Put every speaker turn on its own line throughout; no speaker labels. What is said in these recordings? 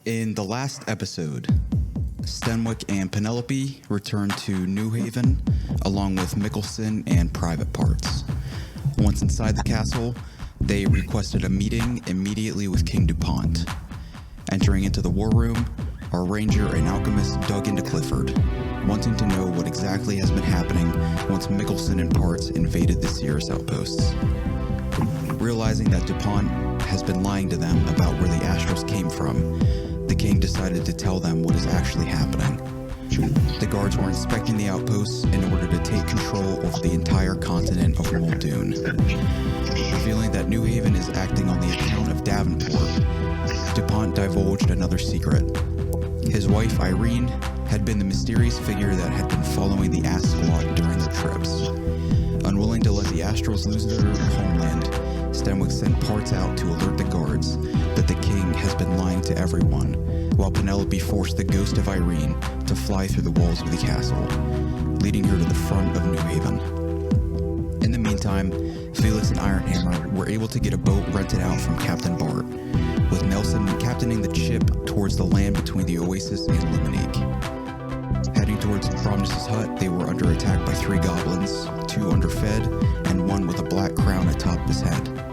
In the last episode, Stenwick and Penelope returned to New Haven along with Mickelson and private parts. Once inside the castle, they requested a meeting immediately with King Dupont. Entering into the war room, our ranger and alchemist dug into Clifford, wanting to know what exactly has been happening once Mickelson and parts invaded the Sears outposts. Realizing that Dupont has been lying to them about where the Astrals came from, the king decided to tell them what is actually happening. The guards were inspecting the outposts in order to take control over the entire continent of Muldoon. Revealing that New Haven is acting on the account of Davenport, Dupont divulged another secret. His wife, Irene, had been the mysterious figure that had been following the Ass Squad during their trips. Unwilling to let the Astrals lose their homeland, Stenwick sent parts out to alert the guards that the king has been lying to everyone, while Penelope forced the ghost of Irene to fly through the walls of the castle, leading her to the front of New Haven. In the meantime, Felix and Ironhammer were able to get a boat rented out from Captain Bart, with Nelson captaining the ship towards the land between the Oasis and Limonique. Heading towards Promise's hut, they were under attack by 3 goblins, 2 underfed, and 1 with a black crown atop his head.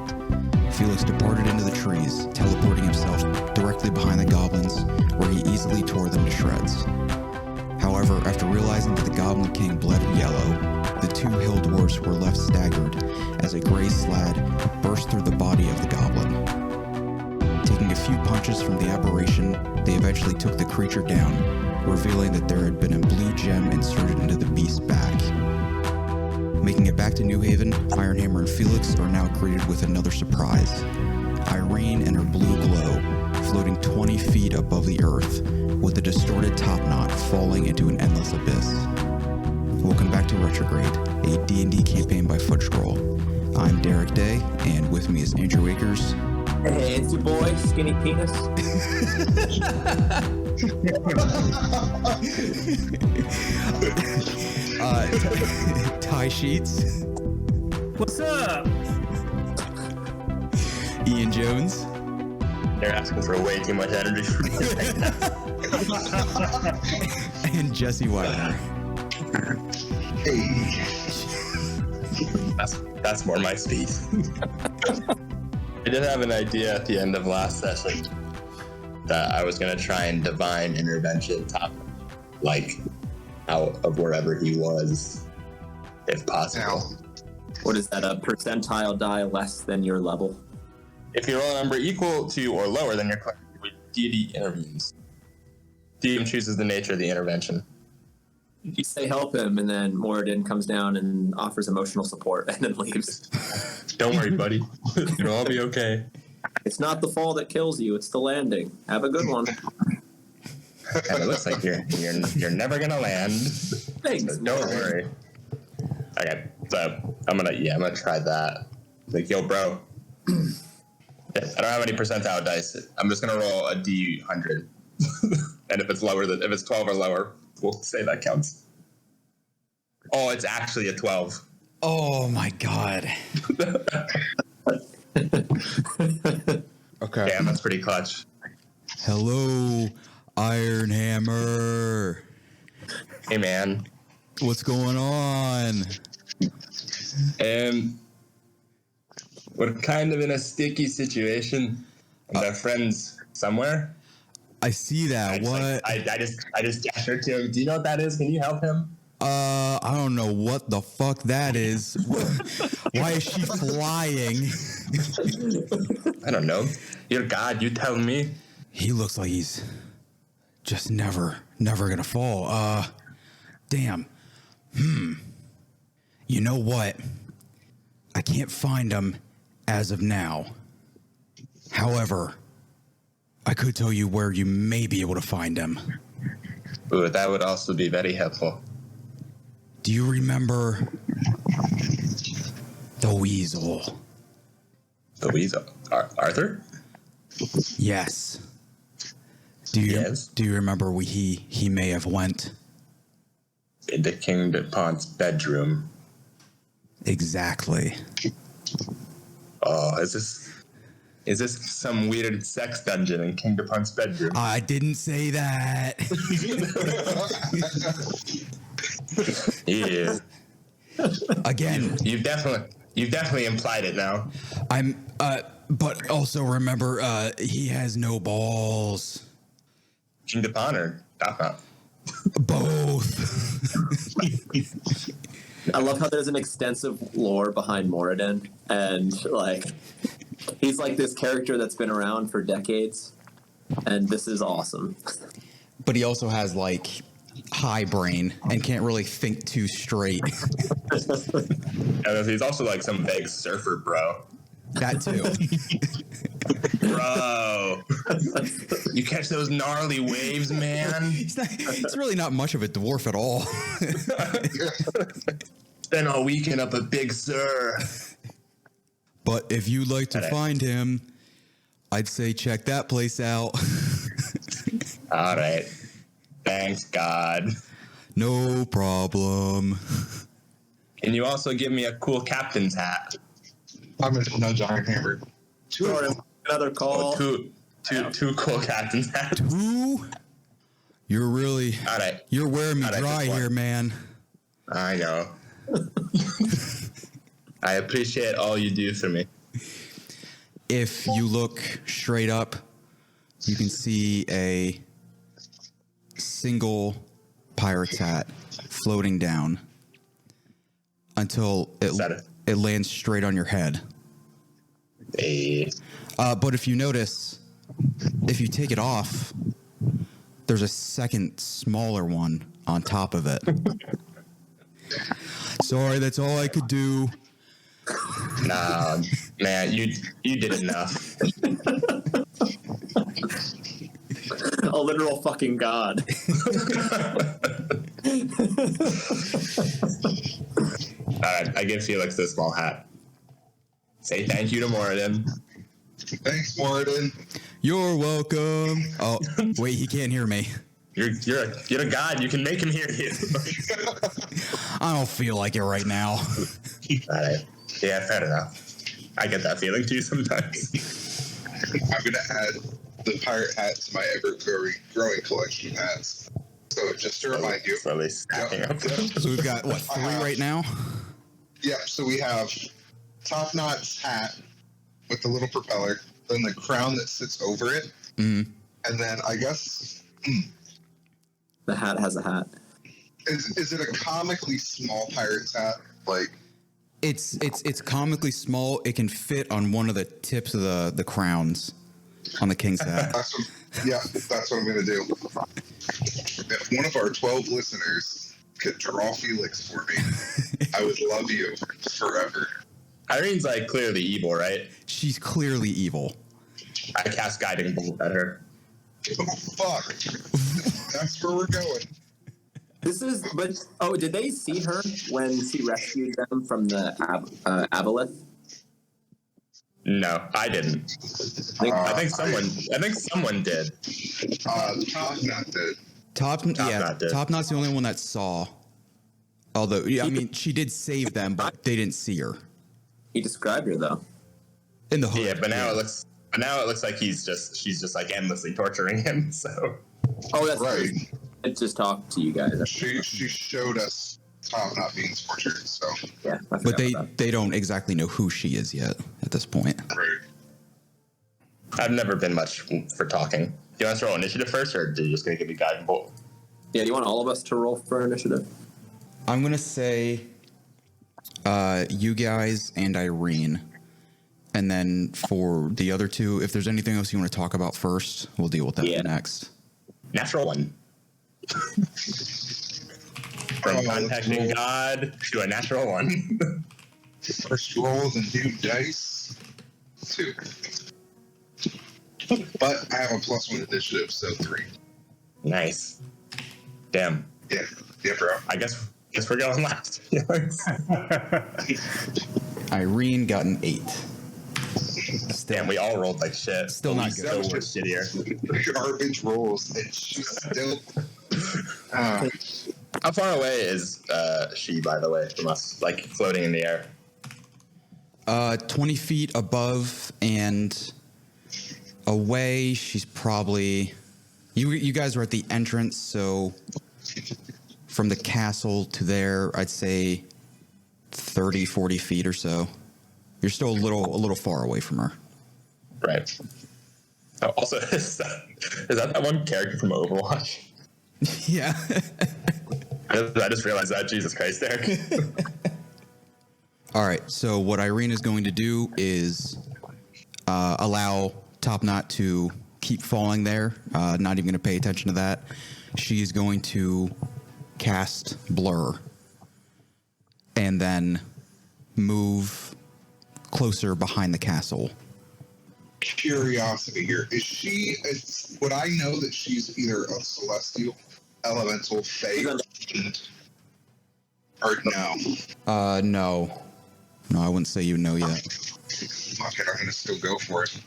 Felix departed into the trees, teleporting himself directly behind the goblins, where he easily tore them to shreds. However, after realizing that the Goblin King bled yellow, the 2 hill dwarfs were left staggered as a gray slad burst through the body of the goblin. Taking a few punches from the aberration, they eventually took the creature down, revealing that there had been a blue gem inserted into the beast's back. Making it back to New Haven, Ironhammer and Felix are now greeted with another surprise. Irene and her blue glow, floating 20 feet above the earth, with the distorted Topknot falling into an endless abyss. Welcome back to Retrograde, a D&D campaign by Footscroll. I'm Derek Day, and with me is Andrew Akers.
Hey, it's your boy, Skinny Penis.
Ty Sheets.
What's up?
Ian Jones.
They're asking for way too much energy from me right now.
And Jesse Wagner.
Hey. That's more my speed. I did have an idea at the end of last session that I was going to try and divine intervention top, like, out of wherever he was, if possible.
What is that, a percentile die less than your level?
If you roll a number equal to or lower than your current, deity intervenes. DM chooses the nature of the intervention.
You say help him, and then Moradin comes down and offers emotional support and then leaves.
Don't worry, buddy. It'll all be okay.
It's not the fall that kills you, it's the landing. Have a good one.
And it looks like you're never gonna land.
Thanks.
So don't worry. Okay, so I'm gonna try that. Like, yo, bro. I don't have any percentile dice. I'm just gonna roll a D100, and if it's 12 or lower, we'll say that counts. Oh, it's actually a 12.
Oh my god. Okay.
Damn, that's pretty clutch.
Hello, Ironhammer.
Hey, man.
What's going on?
We're kind of in a sticky situation. My friend's somewhere.
I see that. What?
I just gestured to him. Do you know what that is? Can you help him?
I don't know what the fuck that is. Why is she flying?
I don't know. You're God. You tell me.
He looks like he's just never gonna fall. Damn. You know what? I can't find him as of now. However, I could tell you where you may be able to find him.
Ooh, that would also be very helpful.
Do you remember the weasel?
The weasel? Arthur?
Yes. Do you remember where he may have went?
Into King Dupont's bedroom.
Exactly.
Oh, is Is this some weird sex dungeon in King Dupont's bedroom?
I didn't say that.
Yeah.
Again,
You've definitely implied it now.
but also remember, he has no balls.
King Dupont or Topknot?
Both.
I love how there's an extensive lore behind Moradin, and like he's like this character that's been around for decades, and this is awesome.
But he also has like high brain and can't really think too straight.
And he's also like some vague surfer bro.
That too.
Bro, you catch those gnarly waves, man?
It's really not much of a dwarf at all.
Spent all weekend up at Big Sur.
But if you'd like to
Okay.
find him, I'd say check that place out.
All right. Thanks, God.
No problem.
Can you also give me a cool captain's hat?
I'm going to nudge Ironhammer.
Jordan, another call.
Two cool captain's hats.
Ooh, you're really,
All right.
you're wearing me
All right,
dry
just one.
here, man.
I know. I appreciate all you do for me.
If you look straight up, you can see a single pirate's hat floating down until
Is that
it lands straight on your head.
a
But if you notice, if you take it off, there's a second smaller one on top of it. Sorry, that's all I could do.
Nah, man, you did enough.
A literal fucking god.
All right, I give Felix this small hat. Say thank you to Moradin.
Thanks, Moradin.
You're welcome. Oh, wait, he can't hear me.
You're a god. You can make him hear you.
I don't feel like it right now.
All right. Yeah, fair enough. I get that feeling too sometimes.
I'm going to add the pirate hat to my ever-growing collection of hats. So just to remind you.
Slowly stacking up.
So we've got, what, 3 right now?
Yeah, so we have Topknot's hat with the little propeller, then the crown that sits over it,
Mm.
and then I guess,
The hat has a hat.
is it a comically small pirate's hat? Like,
It's comically small. It can fit on one of the tips of the crowns on the king's hat.
that's what I'm going to do. If one of our 12 listeners could draw Felix for me, I would love you forever.
Irene's like clearly evil, right?
She's clearly evil.
I cast Guiding Bolt at her.
Oh, fuck. That's where we're going.
Did they see her when she rescued them from the Aboleth?
No, I didn't. I think someone did.
Topknot did.
Topknot did.
Topknot's the only one that saw. Although, yeah, I mean, she did save them, but they didn't see her
He described her though.
in the hood.
Yeah, but now it looks like she's just like endlessly torturing him. So
Oh, that's
Right.
right. It just talked to you guys.
She showed us Topknot being tortured, so.
Yeah, I
But
forgot about that.
they don't exactly know who she is yet at this point.
Right.
I've never been much for talking. Do you want us to roll initiative first, or are you just gonna give me Guiding Bolt?
Yeah, do you want all of us to roll for initiative?
I'm gonna say you guys and Irene, and then for the other two, if there's anything else you want to talk about first, we'll deal with that
Yeah.
next.
Natural one. From
Oh,
contacting
cool.
God to a natural one.
First roll the new dice. 2. But I have a +1 initiative, so 3.
Nice. Damn.
Yeah, bro.
I guess we're going last.
Irene got an 8.
Damn, we all rolled like shit.
Still not
We
good.
Still were shittier.
Garbage rolls, and she's still.
How far away is she, by the way, from us? Like floating in the air?
20 feet above and away, she's probably... You guys are at the entrance, so from the castle to there, I'd say 30, 40 feet or so. You're still a little far away from her.
Right. Oh, also, is that one character from Overwatch?
Yeah.
I just realized that. Jesus Christ, Derek.
All right, so what Irene is going to do is allow Topknot to keep falling there, not even going to pay attention to that. She's going to cast Blur and then move closer behind the castle.
Curiosity here. Would I know that she's either a celestial, elemental, fae, or no?
No. No, I wouldn't say you know yet.
Fuck it, I'm gonna still go for it.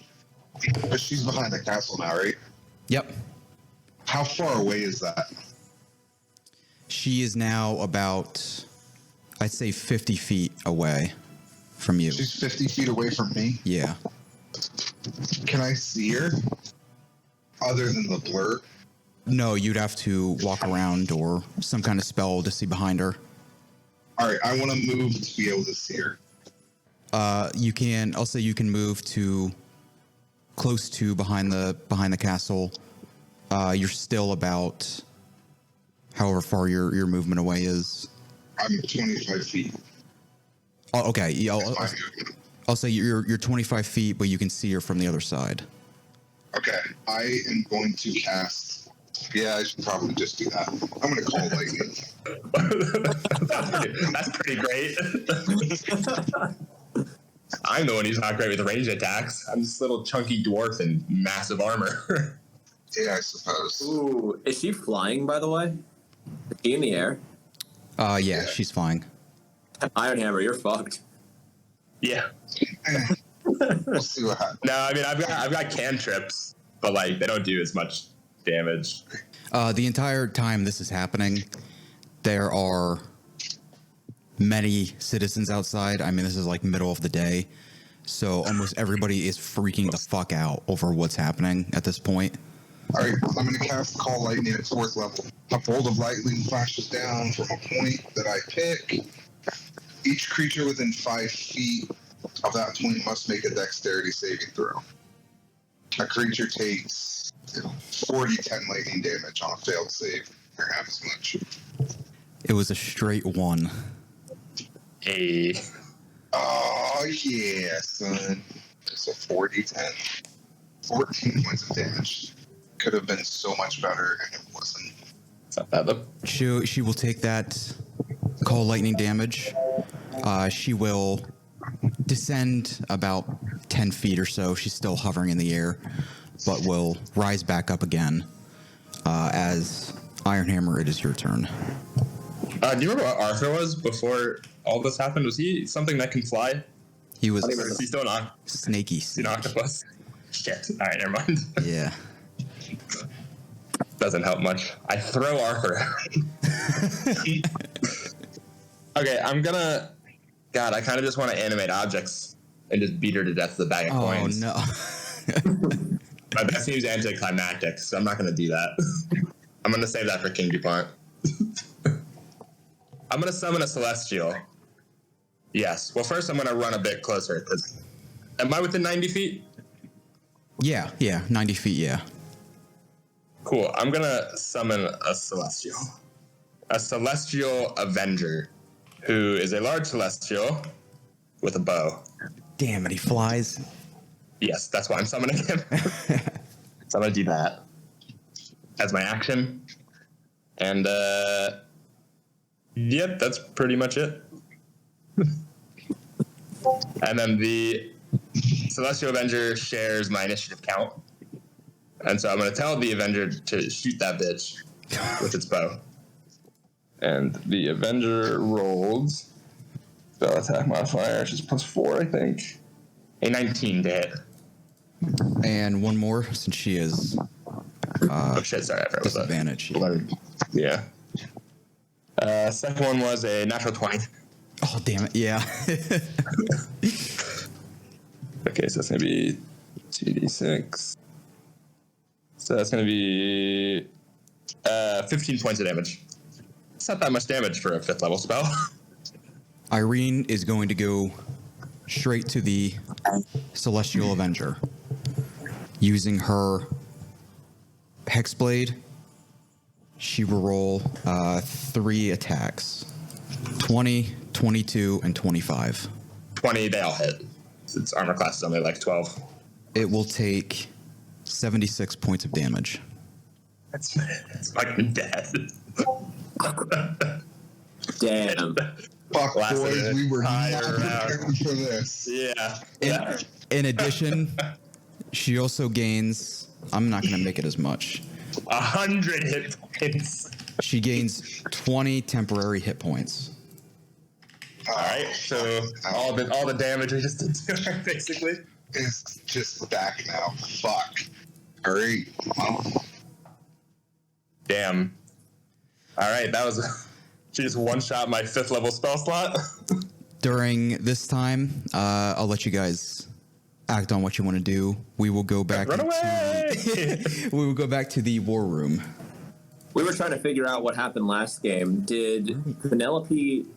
But she's behind the castle now, right?
Yep.
How far away is that?
She is now about, I'd say 50 feet away from you.
She's 50 feet away from me.
Yeah.
Can I see her? Other than the blur?
No, you'd have to walk around or some kind of spell to see behind her.
All right, I want to move to be able to see her.
You can, I'll say you can move to close to behind the castle. You're still about however far your movement away is.
I'm 25 feet.
Oh, okay. Yeah,
That's my movement.
I'll say you're 25 feet, but you can see her from the other side.
Okay, I am going to cast. Yeah, I should probably just do that. I'm going to call lightning.
That's pretty great. I'm the one who's not great with range attacks. I'm this little chunky dwarf in massive armor.
Yeah, I suppose.
Ooh, is she flying, by the way? Is she in the air?
Yeah, she's flying.
Ironhammer, you're fucked.
Yeah.
We'll see what happens.
No, I mean I've got cantrips, but like they don't do as much damage.
The entire time this is happening, there are many citizens outside. I mean, this is like middle of the day, so almost everybody is freaking the fuck out over what's happening at this point.
All right, I'm going to cast Call Lightning at 4th level. A bolt of lightning flashes down from a point that I pick. Each creature within 5 feet of that point must make a dexterity saving throw. A creature takes 40-10 lightning damage on a failed save, or half as much.
It was a straight 1.
Hey.
Oh, yeah, son. It's a 40-10. 14 points of damage. Could have been so much better, and it wasn't.
It's not bad though.
She will take that call lightning damage. She will descend about 10 feet or so. She's still hovering in the air, but will rise back up again. As Ironhammer, it is your turn.
Do you remember what Arthur was before all this happened? Was he something that can fly?
He was
Or is he still
snaky.
Is he an octopus? Shit. All right, never mind.
Yeah.
Doesn't help much. I throw Arthur. Okay, I'm gonna. God, I kind of just want to animate objects and just beat her to death with a bag of coins.
Oh no.
My best seems anticlimactic, so I'm not gonna do that. I'm gonna save that for King Dupont. I'm gonna summon a celestial. Yes. Well, first I'm gonna run a bit closer. Cause am I within 90 feet?
Yeah, 90 feet, yeah.
Cool. I'm gonna summon a celestial. A celestial avenger, who is a large celestial with a bow.
Damn it, he flies.
Yes, that's why I'm summoning him. So I'm gonna do that as my action. And yep, that's pretty much it. And then the Celestial Avenger shares my initiative count. And so I'm going to tell the Avenger to shoot that bitch with its bow. And the Avenger rolled spell attack modifier, which is +4, I think. A 19 to hit.
And one more, since she is
Oh shit, sorry. I forgot what
disadvantage.
Yeah. Second one was a natural 20.
Oh, damn it, yeah.
Okay, so that's going to be 2d6. So that's going to be 15 points of damage. It's not that much damage for a 5th level spell.
Irene is going to go straight to the Celestial Avenger. Using her Hexblade, she will roll 3 attacks. 20, 22, and 25.
20, they all hit. Its armor class is only like 12.
It will take 76 points of damage.
That's fucking dead.
Damn.
Fuck,
Lasted
boys,
an
we were not
entire round.
prepared for this.
Yeah.
In addition, she also gains, I'm not going to make it as much.
100 hit points.
She gains 20 temporary hit points.
All right, so all the damage we just did to her, basically.
It's just back now. Fuck. All right.
Damn. All right, that was... She just one-shot my 5th level spell slot.
During this time, I'll let you guys act on what you want to do. We will go back.
Run away!
We will go back to the war room.
We were trying to figure out what happened last game. Did Penelope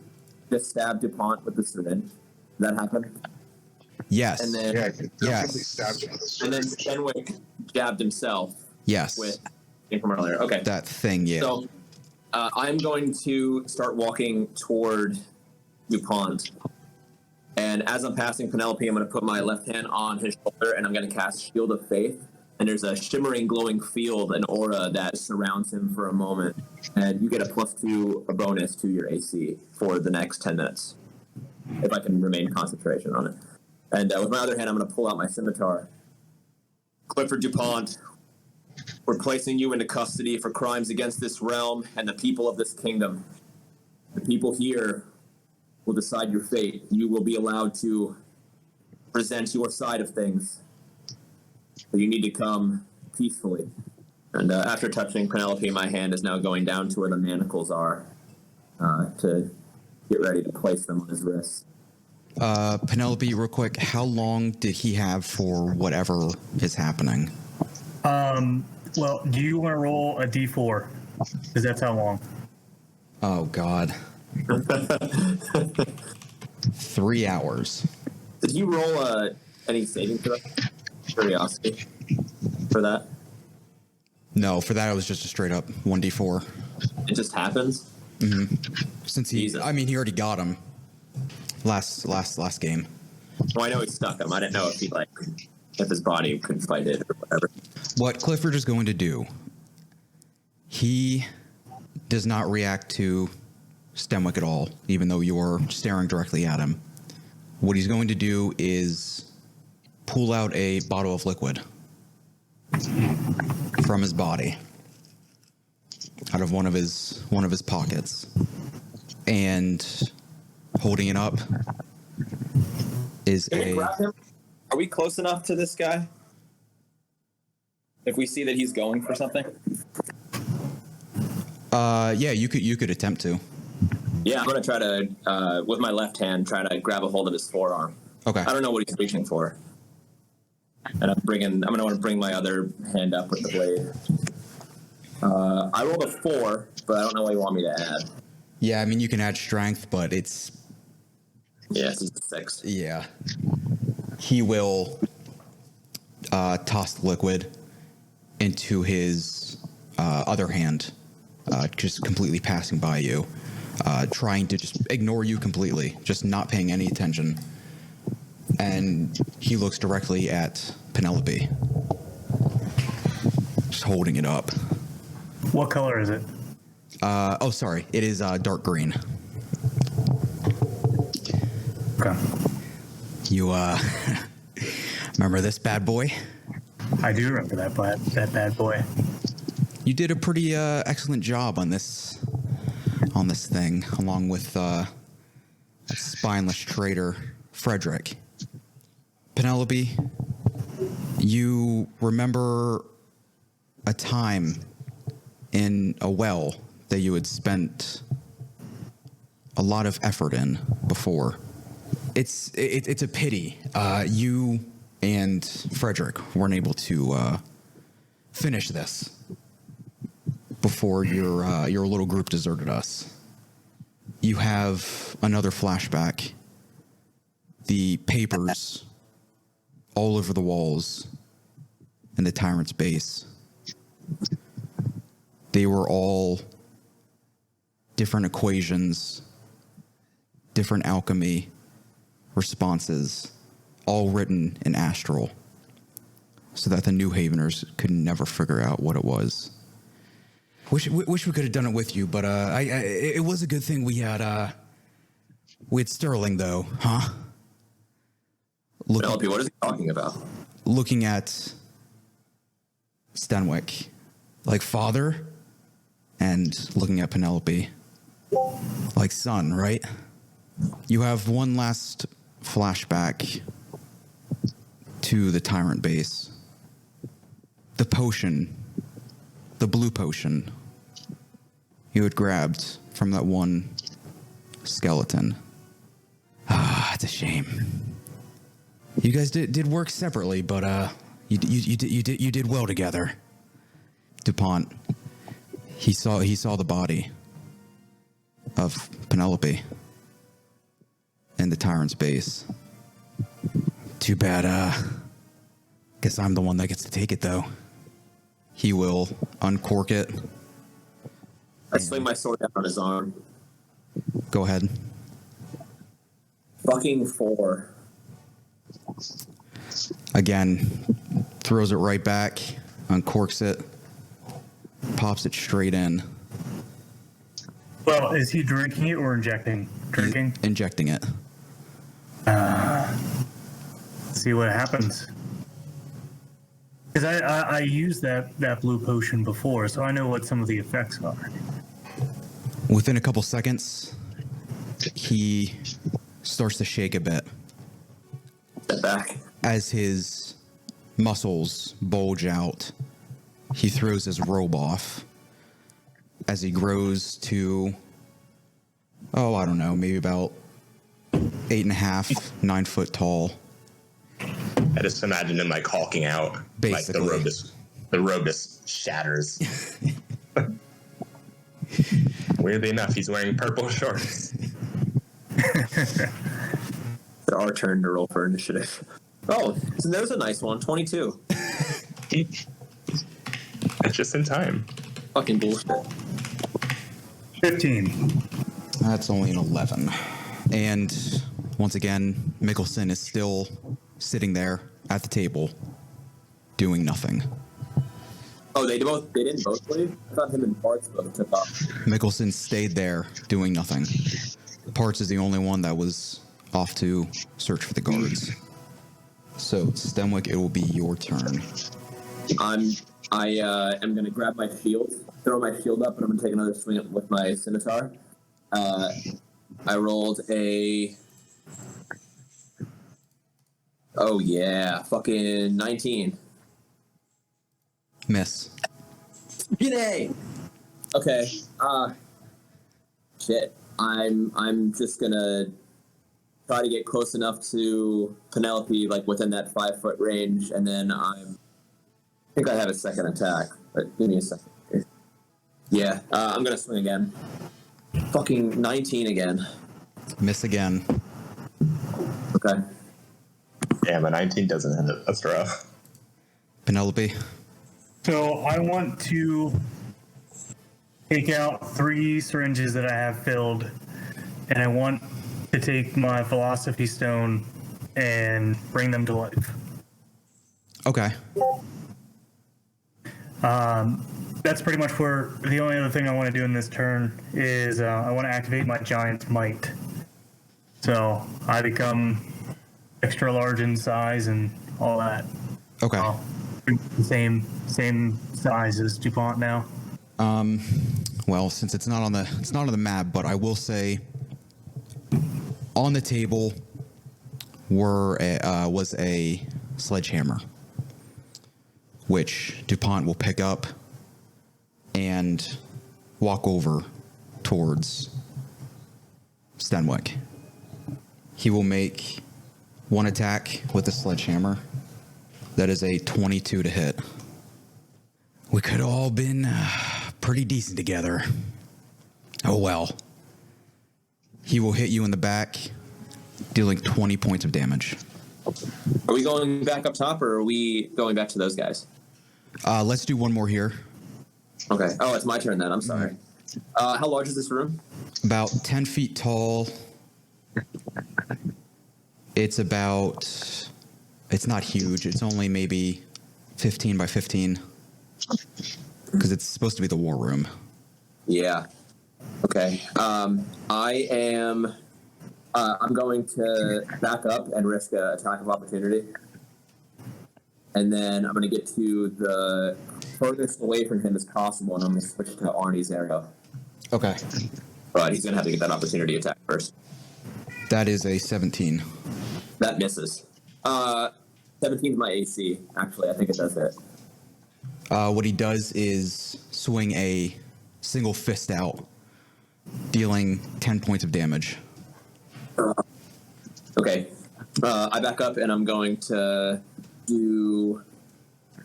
just stab Dupont with the syringe? Did that happen?
Yes.
And then,
Yeah, I could definitely
Yes.
stab him with a
and then
sword.
Stenwick jabbed himself
Yes.
with from earlier. Okay.
That thing, yeah.
So I'm going to start walking toward Dupont. And as I'm passing Penelope, I'm going to put my left hand on his shoulder and I'm going to cast Shield of Faith. And there's a shimmering, glowing field, an aura that surrounds him for a moment. And you get a +2, a bonus to your AC for the next 10 minutes, if I can remain concentration on it. And with my other hand, I'm going to pull out my scimitar. Clifford Dupont, we're placing you into custody for crimes against this realm and the people of this kingdom. The people here will decide your fate. You will be allowed to present your side of things. But you need to come peacefully. And after touching Penelope, my hand is now going down to where the manacles are to get ready to place them on his wrist.
Penelope, real quick, how long did he have for whatever is happening?
Well, do you want to roll a d4? Because that's how long.
Oh, God. 3 hours.
Did he roll any saving throw? Curiosity for that?
No, for that it was just a straight up 1d4.
It just happens?
Since he,
Jesus.
I mean, he already got him last game.
Well, I know he stuck him. I didn't know if he, if his body could fight it or whatever.
What Clifford is going to do, he does not react to Stenwick at all, even though you're staring directly at him. What he's going to do is pull out a bottle of liquid from his body, out of one of his pockets, and holding it up is
Can we grab him? Are we close enough to this guy? If we see that he's going for something?
Yeah, you could attempt to.
Yeah, I'm gonna try to, with my left hand, try to grab a hold of his forearm.
Okay.
I don't know what he's reaching for. And I'm gonna want to bring my other hand up with the blade. I rolled a 4, but I don't know what you want me to add.
Yeah, I mean, you can add strength, but it's...
Yeah, it's just a 6.
Yeah. He will toss the liquid into his other hand, just completely passing by you, trying to just ignore you completely, just not paying any attention. And he looks directly at Penelope, just holding it up.
What color is it?
Oh, sorry. It is dark green.
Okay.
You, remember this bad boy?
I do remember that bad boy.
You did a pretty excellent job on this thing, along with that spineless traitor, Frederick. Penelope, you remember a time in a well that you had spent a lot of effort in before. It's a pity you and Frederick weren't able to finish this before your little group deserted us. You have another flashback. The papers all over the walls in the tyrant's base. They were all different equations, different alchemy responses, all written in astral, so that the New Haveners could never figure out what it was. Wish we could have done it with you, but it was a good thing we had Sterling, though, huh?
Penelope, what is he talking about?
Looking at Stenwick, like father, and looking at Penelope, like son, right? You have one last flashback to the tyrant base. The potion, the blue potion you had grabbed from that one skeleton. Ah, it's a shame. You guys did work separately, but you did well together. Dupont, he saw the body of Penelope in the tyrant's base. Too bad. Guess I'm the one that gets to take it, though. He will uncork it.
I swing my sword down on his arm.
Go ahead.
Fucking 4.
Again, throws it right back, uncorks it, pops it straight in.
Well, is he drinking it or injecting? Drinking?
He's injecting it.
See what happens. Because I used that blue potion before, so I know what some of the effects are.
Within a couple seconds, he starts to shake a bit.
Step back.
As his muscles bulge out, he throws his robe off. As he grows to, I don't know, maybe about 8.5, 9 foot tall.
I just imagine him like hulking out.
Basically.
Like the robe just shatters. Weirdly enough, he's wearing purple shorts.
It's our turn to roll for initiative. Oh, so there's a nice one. 22.
That's just in time.
Fucking bullshit.
15.
That's only an 11. And once again, Mickelson is still sitting there at the table, doing nothing.
Oh, they didn't both leave? I thought him and Parts both took off.
Mickelson stayed there, doing nothing. Parts is the only one that was off to search for the guards. So, Stenwick, it will be your turn.
I am going to grab my shield, throw my shield up, and I'm going to take another swing with my scimitar. I rolled a... Oh, yeah. Fucking 19.
Miss.
G'day! Okay. Shit. I'm just going to try to get close enough to Penelope, like within that 5-foot range, and then I think I have a second attack, but give me a second. Yeah, I'm gonna swing again. Fucking 19 again.
Miss again.
Okay.
Damn, a 19 doesn't hit. That's rough.
Penelope.
So I want to take out 3 syringes that I have filled, and I want to take my philosophy stone and bring them to life.
Okay.
That's pretty much where the only other thing I want to do in this turn is I want to activate my giant's might. So I become extra large in size and all that.
Okay.
The same size as Dupont now.
Well, since it's not on the map, but I will say on the table was a sledgehammer, which Dupont will pick up and walk over towards Stenwick. He will make one attack with the sledgehammer. That is a 22 to hit. We could have all been pretty decent together. Oh well. He will hit you in the back, dealing 20 points of damage.
Are we going back up top, or are we going back to those guys?
Let's do one more here.
Okay. Oh, it's my turn then. I'm sorry. How large is this room?
About 10 feet tall. It's not huge. It's only maybe 15 by 15. Because it's supposed to be the war room.
Yeah. Okay. I'm going to back up and risk an attack of opportunity. And then I'm going to get to the furthest away from him as possible, and I'm going to switch to Arnie's arrow.
Okay.
But he's going to have to get that opportunity attack first.
That is a 17.
That misses. 17 is my AC, actually. I think it does hit.
What he does is swing a single fist out, dealing 10 points of damage.
Okay. I back up, and I'm going to do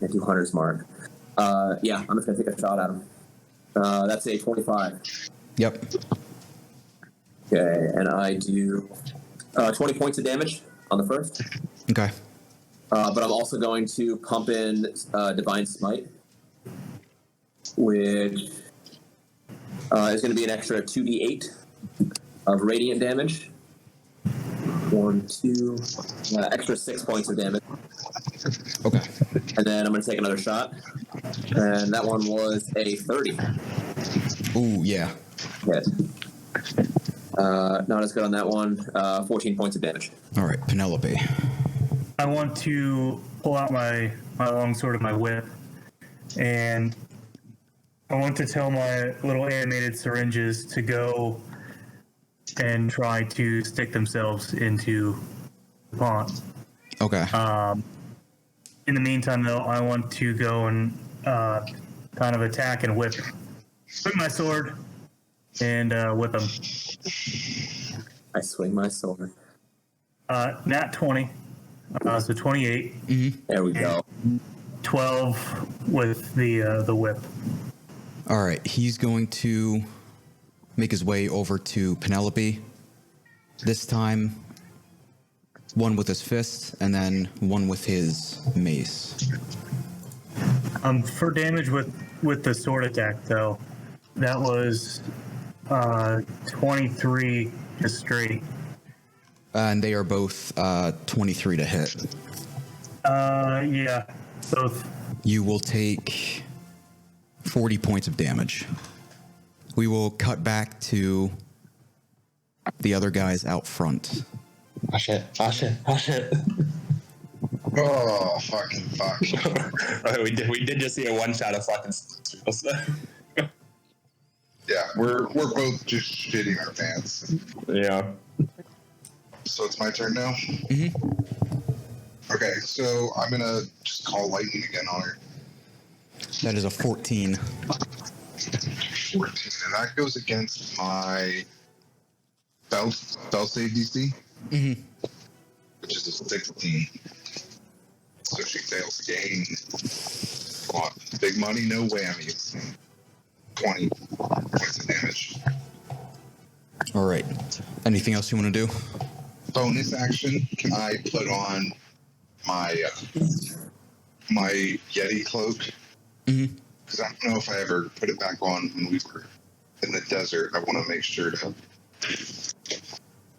Hunter's Mark. Yeah, I'm just going to take a shot at him. That's a 25.
Yep.
Okay, and I do 20 points of damage on the first.
Okay.
But I'm also going to pump in Divine Smite, which is going to be an extra 2d8 of radiant damage. 1, 2, extra 6 points of damage.
Okay.
And then I'm going to take another shot. And that one was a 30.
Ooh, yeah.
Hit. Not as good on that one. 14 points of damage.
All right, Penelope.
I want to pull out my longsword and my whip, and I want to tell my little animated syringes to go and try to stick themselves into Dupont.
Okay.
In the meantime, though, I want to go and kind of attack and whip. Swing my sword and whip him.
I swing my sword.
Nat 20. So 28.
Mm-hmm.
There we go.
12 with the whip.
All right, he's going to make his way over to Penelope. This time, one with his fist, and then one with his mace.
For damage with the sword attack, though, that was 23 to straight.
And they are both 23 to hit.
Yeah, both.
You will take 40 points of damage. We will cut back to the other guys out front.
Oh shit.
Oh, fucking fuck.
Okay, we did just see a one shot of fucking.
Yeah, we're both just shitting our pants.
Yeah.
So it's my turn now?
Mm-hmm.
Okay, so I'm gonna just call lightning again on her.
That is a 14.
14, and that goes against my spell save DC,
Mm-hmm.
which is a 16. So she fails to gain big money, no whammies. 20 points of damage.
All right. Anything else you want to do?
Bonus action, can I put on my my Yeti cloak?
Mm-hmm.
Because I don't know if I ever put it back on when we were in the desert. I want to make sure to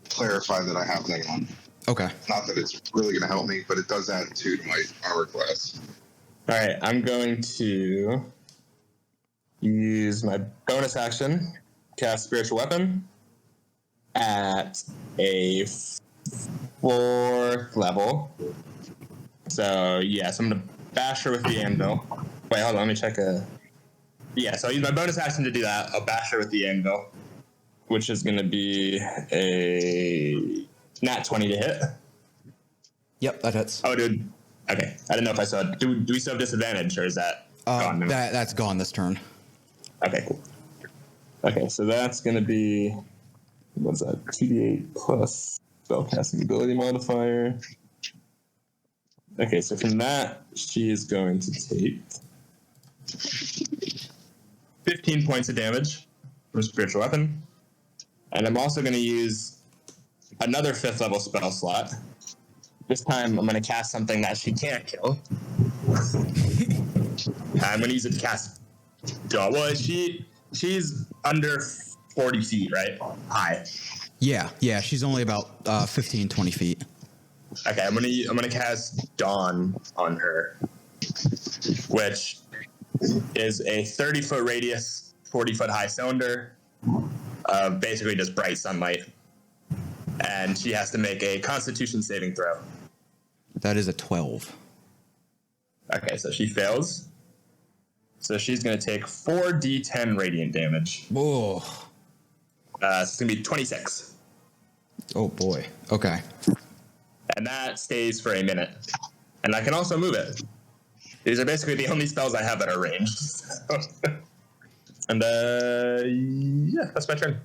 clarify that I have that on.
Okay.
Not that it's really going to help me, but it does add 2 to my armor class.
All right, I'm going to use my bonus action, cast Spiritual Weapon at a 4th level. So, yes, I'm going to bash her with the anvil. Wait, hold on, let me check Yeah, so I'll use my bonus action to do that. I'll bash her with the anvil, which is going to be a nat 20 to hit.
Yep, that hits.
Oh, dude. Okay, I didn't know if I saw it. Do we still have disadvantage, or is that gone now?
That's gone this turn.
Okay, cool. Okay, so that's going to be, what's that, 2d8 plus spellcasting ability modifier. Okay, so from that, she is going to take 15 points of damage from spiritual weapon. And I'm also going to use another 5th level spell slot. This time I'm going to cast something that she can't kill. I'm going to use it to cast. Well, she's under 40 feet, right? High.
Yeah, she's only about 15, 20 feet.
Okay, I'm gonna cast Dawn on her, which is a 30-foot radius, 40-foot high cylinder, basically just bright sunlight, and she has to make a Constitution saving throw.
That is a 12.
Okay, so she fails. So she's gonna take 4d10 radiant damage.
Whoa.
So it's gonna be 26.
Oh boy. Okay.
And that stays for a minute. And I can also move it. These are basically the only spells I have that are ranged. And yeah, that's my turn.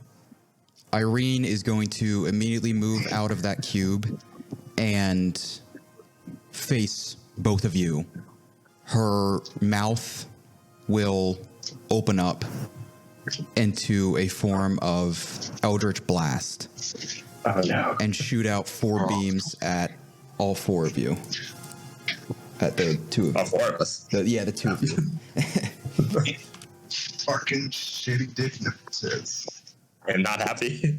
Irene is going to immediately move out of that cube and face both of you. Her mouth will open up into a form of Eldritch Blast.
Oh no.
And shoot out 4 beams at all 4 of you. At the 2 of you.
All 4 of us.
The 2 of you.
Fucking shitty dick nonsense.
I'm not happy.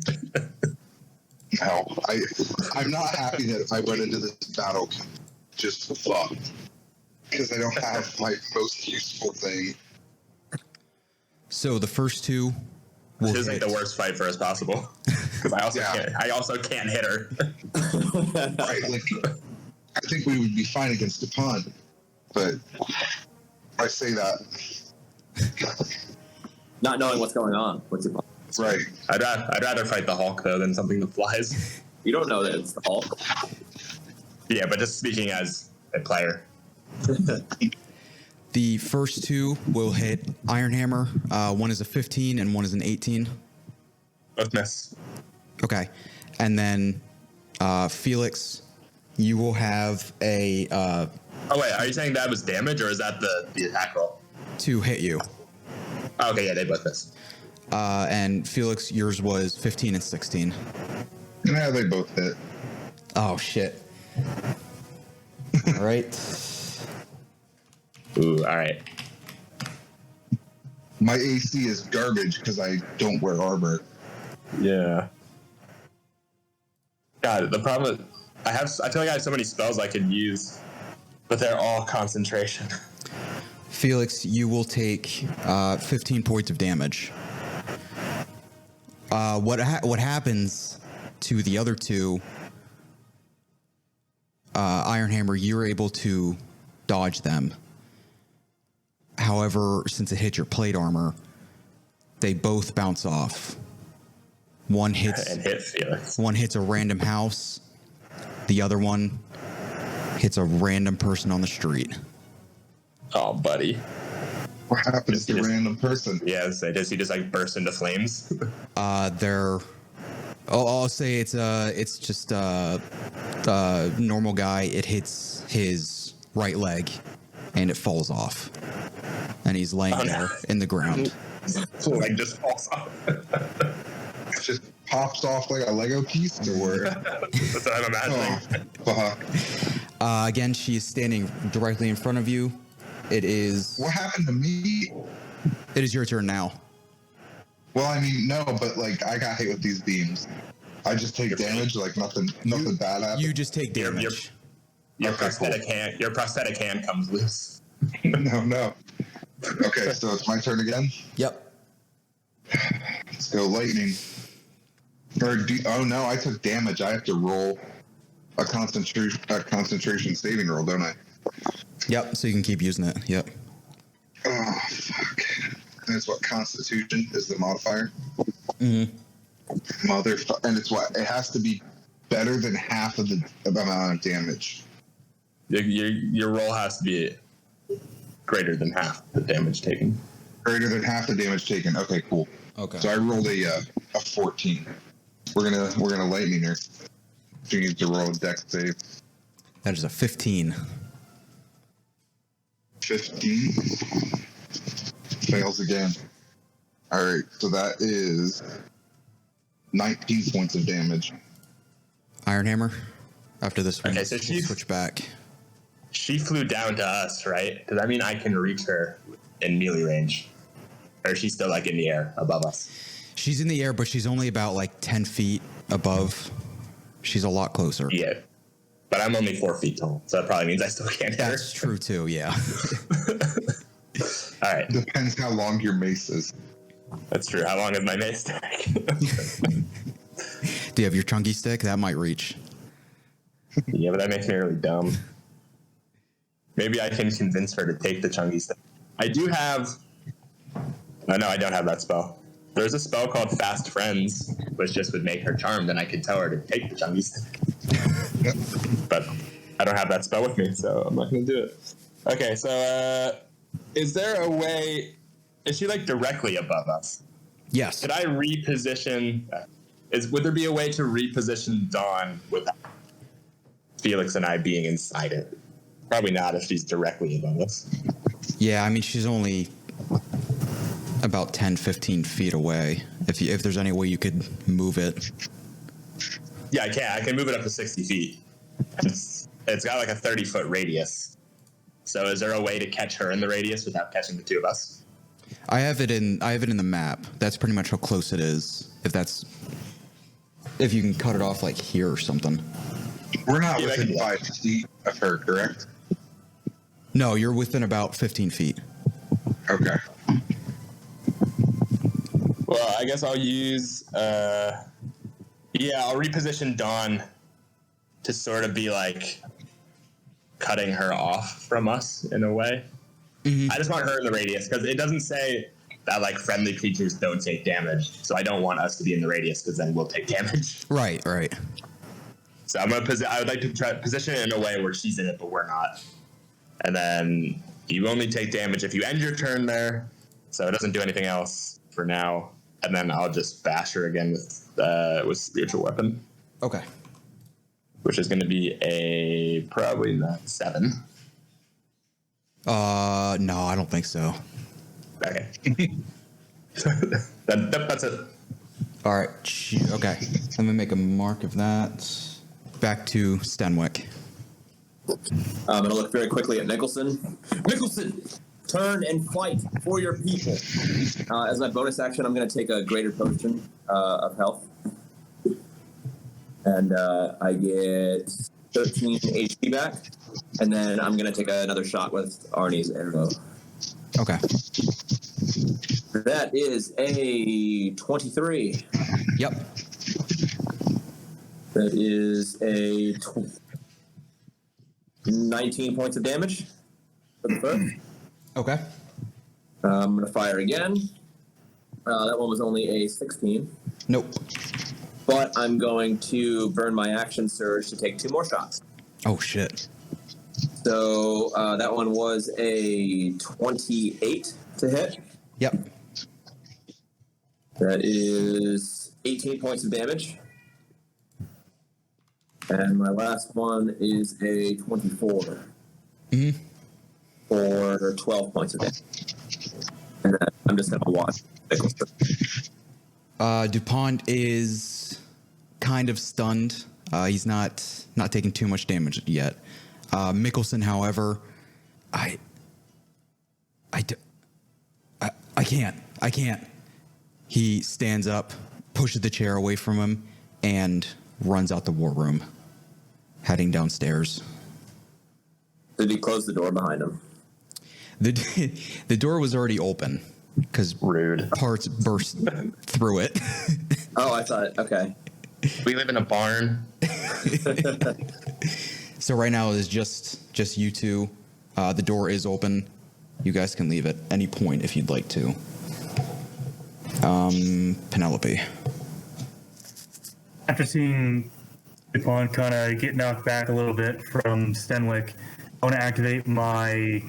No, I'm not happy that I went into this battle just for fun. Because I don't have my most useful thing.
So the first 2 will
This is like
hit.
the worst fight for us possible. Because I also can't hit her.
Right, like, I think we would be fine against Dupont, but I say that.
Not knowing what's going on. What's your
Right.
I'd rather fight the Hulk though than something that flies.
You don't know that it's the Hulk.
Yeah, but just speaking as a player.
The first 2 will hit Ironhammer. One is a 15 and one is an 18.
Both miss.
Okay. And then Felix, you will have a
Oh wait, are you saying that was damage or is that the attack roll?
to hit you.
Oh, okay, yeah, they both miss.
And Felix, yours was 15 and 16.
Yeah, they both hit.
Oh, shit. All right.
Ooh, all right.
My AC is garbage because I don't wear armor.
Yeah. God, the problem is, I feel like I have so many spells I could use, but they're all concentration.
Felix, you will take 15 points of damage. What happens to the other 2? Ironhammer, you're able to dodge them. However, since it hit your plate armor, they both bounce off. One hits
And hit Felix.
One hits a random house. The other one hits a random person on the street.
Oh, buddy.
What happens to
Just-
random person?
Yeah, does he just like burst into flames?
They're. I'll say it's just a normal guy. It hits his right leg, and it falls off, and he's laying there in the ground.
Like just falls off.
It just pops off like a Lego piece or
That's what I'm imagining.
fuck.
Again, she is standing directly in front of you. It is
What happened to me?
your turn now.
Well, I mean, no, but like I got hit with these beams. I just take damage, like nothing bad happened.
You just take damage.
Your
Okay,
prosthetic hand comes loose.
No. Okay, so it's my turn again.
Yep.
Let's go lightning. Oh no, I took damage. I have to roll a concentration saving roll, don't I?
Yep. So you can keep using it. Yep.
Oh fuck. That's what Constitution is the modifier.
Mm-hmm.
Motherfucker, and it's what it has to be better than half of the amount of damage.
Your roll has to be greater than half the damage taken.
Greater than half the damage taken. Okay, cool.
Okay.
So I rolled a 14. We're gonna lightning her. She needs to roll a dex save.
That is a 15.
15. Fails again. All right, so that is 19 points of damage.
Ironhammer. After this one,
Okay, so
we'll switch back.
She flew down to us, right? Does that mean I can reach her in melee range? Or is she still like in the air above us?
She's in the air, but she's only about like 10 feet above. She's a lot closer.
Yeah. But I'm only 4 feet tall, so that probably means I still can't hit her.
That's true too, yeah.
All right.
Depends how long your mace is.
That's true. How long is my mace stack?
Do you have your chunky stick? That might reach.
Yeah, but that makes me really dumb. Maybe I can convince her to take the chunky stick. I do have... Oh, no, I don't have that spell. There's a spell called Fast Friends, which just would make her charmed, and I could tell her to take the chunky stick. But I don't have that spell with me, so I'm not going to do it. Okay, so is there a way... Is she, like, directly above us?
Yes.
Could I reposition... Would there be a way to reposition Dawn without Felix and I being inside it? Probably not if she's directly above us.
Yeah, I mean, she's only about 10, 15 feet away. If there's any way you could move it.
Yeah, I can. I can move it up to 60 feet. It's got like a 30-foot radius. So is there a way to catch her in the radius without catching the two of us?
I have it in the map. That's pretty much how close it is. If you can cut it off like here or something.
We're not
Yeah,
within
yeah.
5 feet of her, correct?
No, you're within about 15 feet.
Okay.
Well, I guess I'll use... I'll reposition Dawn to sort of be like cutting her off from us in a way. Mm-hmm. I just want her in the radius because it doesn't say that like friendly creatures don't take damage. So I don't want us to be in the radius because then we'll take damage.
Right.
So I would like to try position it in a way where she's in it, but we're not. And then you only take damage if you end your turn there. So it doesn't do anything else for now. And then I'll just bash her again with spiritual weapon.
Okay.
Which is going to be probably not 7.
No, I don't think so.
Okay. That's it.
All right. Okay. Let me make a mark of that. Back to Stenwick.
I'm going to look very quickly at Nicholson. Nicholson, turn and fight for your people. As my bonus action, I'm going to take a greater potion of health. And I get 13 HP back. And then I'm going to take another shot with Arnie's arrow.
Okay.
That is a 23.
Yep.
That is a 19 points of damage for the first.
Okay.
I'm going to fire again. That one was only a 16.
Nope.
But I'm going to burn my action surge to take 2 more shots.
Oh, shit.
So that one was a 28 to hit.
Yep.
That is 18 points of damage. And my last one is a 24 for 12 points of damage. And then I'm just going to watch.
Dupont is kind of stunned. He's not taking too much damage yet. Mickelson, however, I can't. He stands up, pushes the chair away from him, and runs out the war room, heading downstairs.
Did he close the door behind him?
The door was already open because
Rude.
parts burst through it.
Oh, I thought, okay.
We live in a barn.
So right now it is just you two. The door is open. You guys can leave at any point if you'd like to. Penelope.
After seeing Dupont kind of get knocked back a little bit from Stenwick, I want to activate my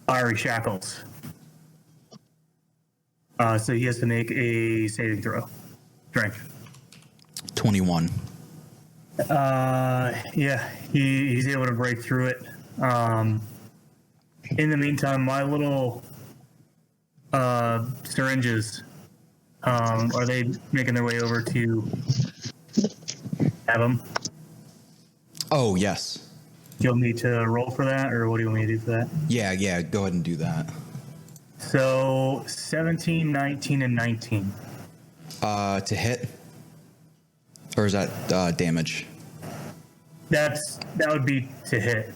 fiery shackles. So he has to make a saving throw. Strength.
21.
Yeah, he's able to break through it. In the meantime, my little syringes. Are they making their way over to have them?
Oh, yes.
You'll need to roll for that, or what do you want me to do for that?
Yeah, go ahead and do that.
So 17, 19, and 19.
To hit? Or is that damage?
That would be to hit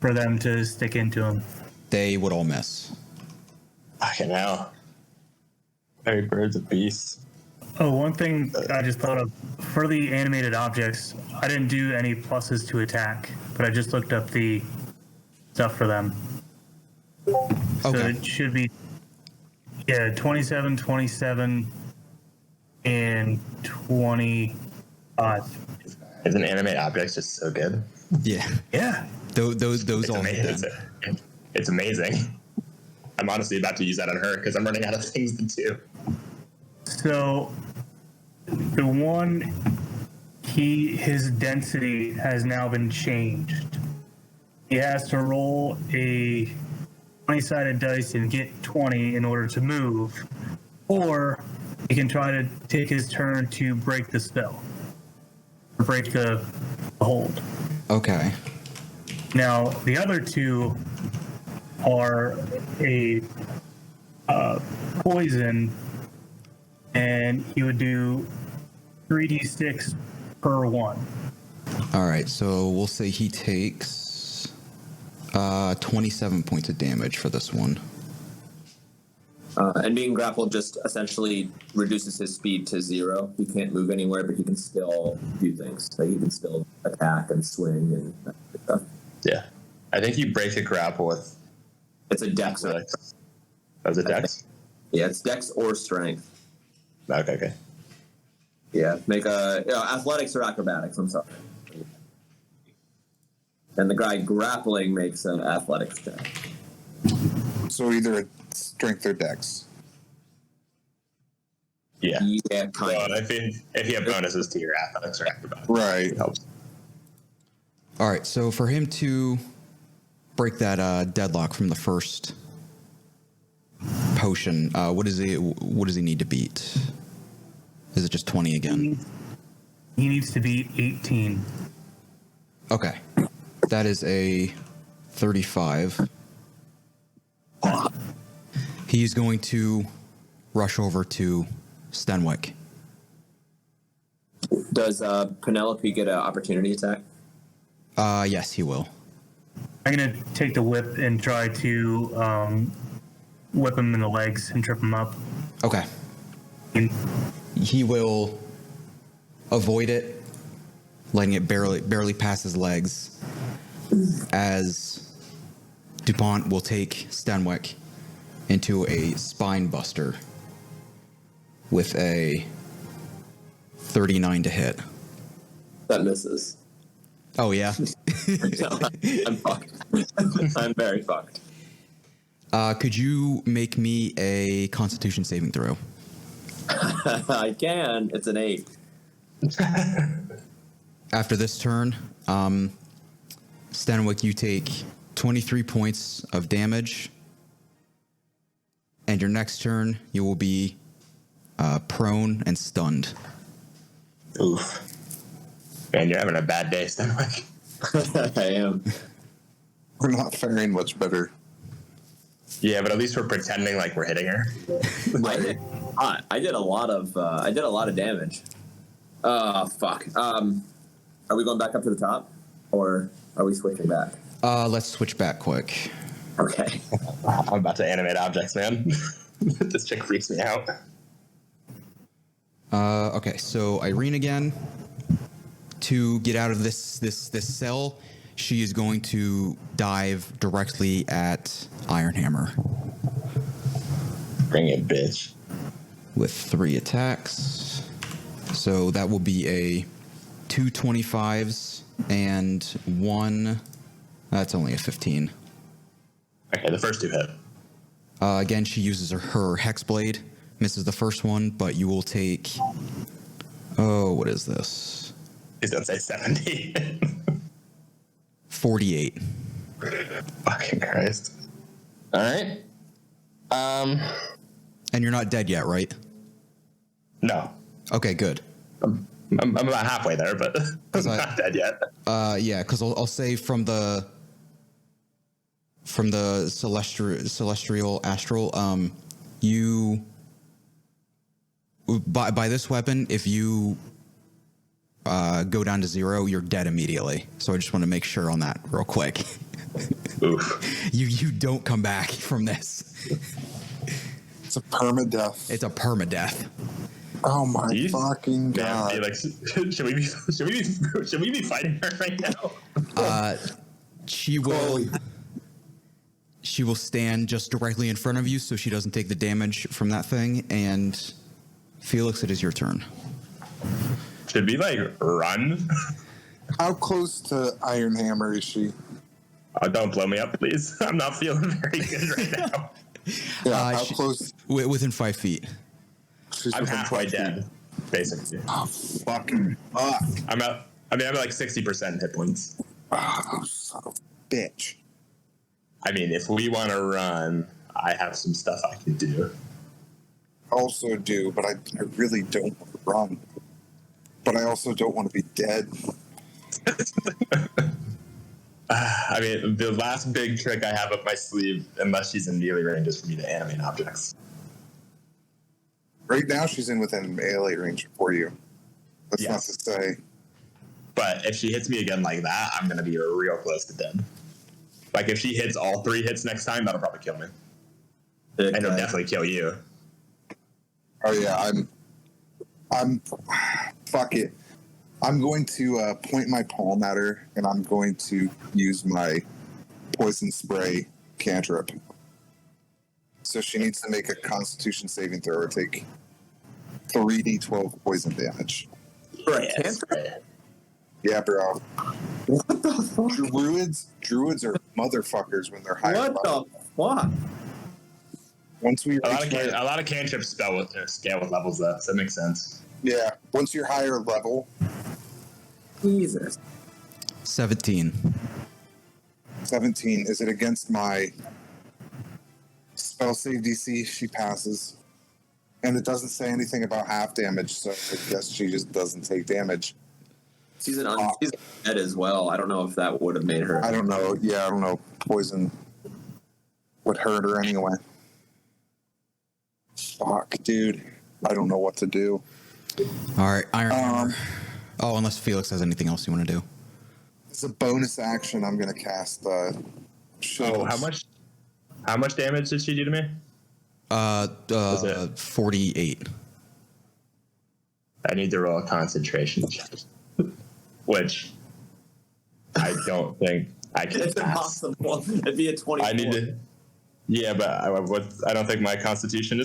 for them to stick into them.
They would all miss.
Fucking hell. Every bird's a beast.
Oh, one thing I just thought of. For the animated objects, I didn't do any pluses to attack, but I just looked up the stuff for them. So
Okay.
it should be, 27, 27, and 25.
Isn't animate objects just so good?
Yeah.
Yeah.
Those
It's
all
amazing.
hit.
It's amazing. I'm honestly about to use that on her because I'm running out of things to do.
So the one, his density has now been changed. He has to roll a 20-sided dice and get 20 in order to move, or he can try to take his turn to break the spell, or break the hold.
Okay.
Now, the other two are a poison, and he would do 3d6 per one.
All right, so we'll say he takes 27 points of damage for this one.
And being grappled just essentially reduces his speed to 0. He can't move anywhere, but he can still do things. So he can still attack and swing and stuff.
Yeah. I think you break a grapple with.
It's a dex.
That was a dex?
Yeah, it's dex or strength.
Okay.
Yeah, make a athletics or acrobatics. I'm sorry. And the guy grappling makes an athletics check.
So either a strength or dex.
Yeah.
Yeah, kind
Well,
of.
if you have bonuses to your athletics or acrobatics,
Right.
it helps.
All right, so for him to break that deadlock from the first potion, what does he need to beat? Is it just 20 again?
He needs to be 18.
Okay. That is a 35. He's going to rush over to Stenwick.
Does Penelope get an opportunity attack?
Yes, he will.
I'm going to take the whip and try to whip him in the legs and trip him up.
Okay. He will avoid it, letting it barely pass his legs, as Dupont will take Stenwick into a spine buster with a 39 to hit.
That misses.
Oh, yeah?
No, I'm fucked. I'm very fucked.
Could you make me a Constitution saving throw?
I can. It's an 8.
After this turn, Stenwick, you take 23 points of damage. And your next turn, you will be prone and stunned.
Oof. Man, you're having a bad day, Stenwick.
I am.
We're not faring much better.
Yeah, but at least we're pretending like we're hitting her.
I did a lot of damage. Fuck. Are we going back up to the top, or are we switching back?
Let's switch back quick.
Okay.
I'm about to animate objects, man. This chick freaks me out.
Okay, so Irene again. To get out of this cell, she is going to dive directly at Ironhammer
Bring it, bitch.
with 3 attacks. So that will be a 2 25s and 1. That's only a 15.
Okay, the first 2 hit.
Again, she uses her Hex Blade, misses the first one, but you will take. Oh, what is this?
He's gonna say 70.
48.
Fucking Christ. All right.
And you're not dead yet, right?
No.
Okay, good.
I'm about halfway there, but I'm not dead yet.
Yeah, because I'll say from the celestial astral, you by this weapon, if you go down to 0, you're dead immediately. So I just want to make sure on that real quick.
Oof.
You don't come back from this.
It's a permadeath.
It's a permadeath.
Oh my
Jeez.
fucking god!
Man, like, should we be fighting her right now?
She will stand just directly in front of you, so she doesn't take the damage from that thing. And Felix, it is your turn.
Should we like run?
How close to Ironhammer is she?
Oh, don't blow me up, please. I'm not feeling very good right now.
Yeah, how close?
Within 5 feet.
She's
I'm
within
halfway
5 feet.
dead, basically.
Oh, fucking fuck!
I'm at like 60% hit points.
Oh, son of a bitch!
I mean, if we want to run, I have some stuff I can do.
Also do, but I really don't want to run. But I also don't want to be dead.
I mean, the last big trick I have up my sleeve, unless she's in melee range, is for me to animate objects.
Right now, she's in within melee range for you. That's not
Yes.
to say.
But if she hits me again like that, I'm going to be real close to dead. Like, if she hits all 3 hits next time, that'll probably kill me. And it'll definitely kill you.
Oh yeah, I'm. Fuck it. I'm going to point my palm at her, and I'm going to use my poison spray cantrip. So she needs to make a Constitution saving throw or take 3d12 poison damage.
Right.
Yes.
Yeah, bro.
What the fuck?
Druids are motherfuckers when they're higher
What
level.
the fuck?
Once we
A lot
reach
of cantrips scale with levels, though, so that makes sense.
yeah, once you're higher level,
Jesus.
17.
17. Is it against my spell save DC? She passes. And it doesn't say anything about half damage, so I guess she just doesn't take damage.
She's dead as well. I don't know if that would have made her.
I don't know. Yeah, I don't know. Poison would hurt her anyway. Fuck, dude. I don't know what to do.
All right, Ironhammer. Unless Felix has anything else you want to do.
As a bonus action, I'm going to cast shields.
How much damage did she do to me? Was it
48.
I need to roll a concentration check. Which I don't think I can
It's
pass.
impossible. It'd be a 24.
I need to. Yeah, but I don't think my constitution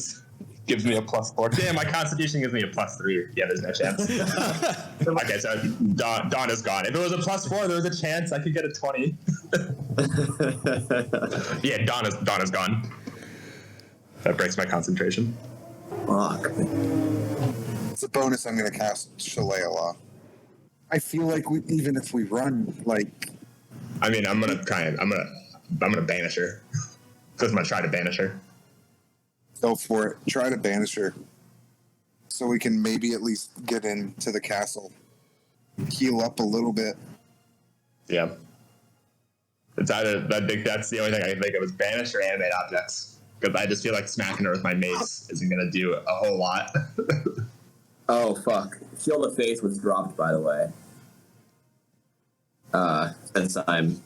gives me a +4. Damn, my constitution gives me a +3. Yeah, there's no chance. Okay, so Dawn is gone. If it was a +4, there was a chance I could get a 20. Yeah, Dawn is gone. That breaks my concentration.
Fuck.
As a bonus, I'm going to cast Shillelagh. I feel like even if we run, like...
I mean, I'm gonna banish her. Because I'm gonna try to banish her.
Go for it. Try to banish her. So we can maybe at least get into the castle. Heal up a little bit.
Yeah. It's either that's the only thing I can think of is banish or animate objects. Because I just feel like smacking her with my mace isn't gonna do a whole lot.
Oh, fuck. Shield of Faith was dropped, by the way. Since I'm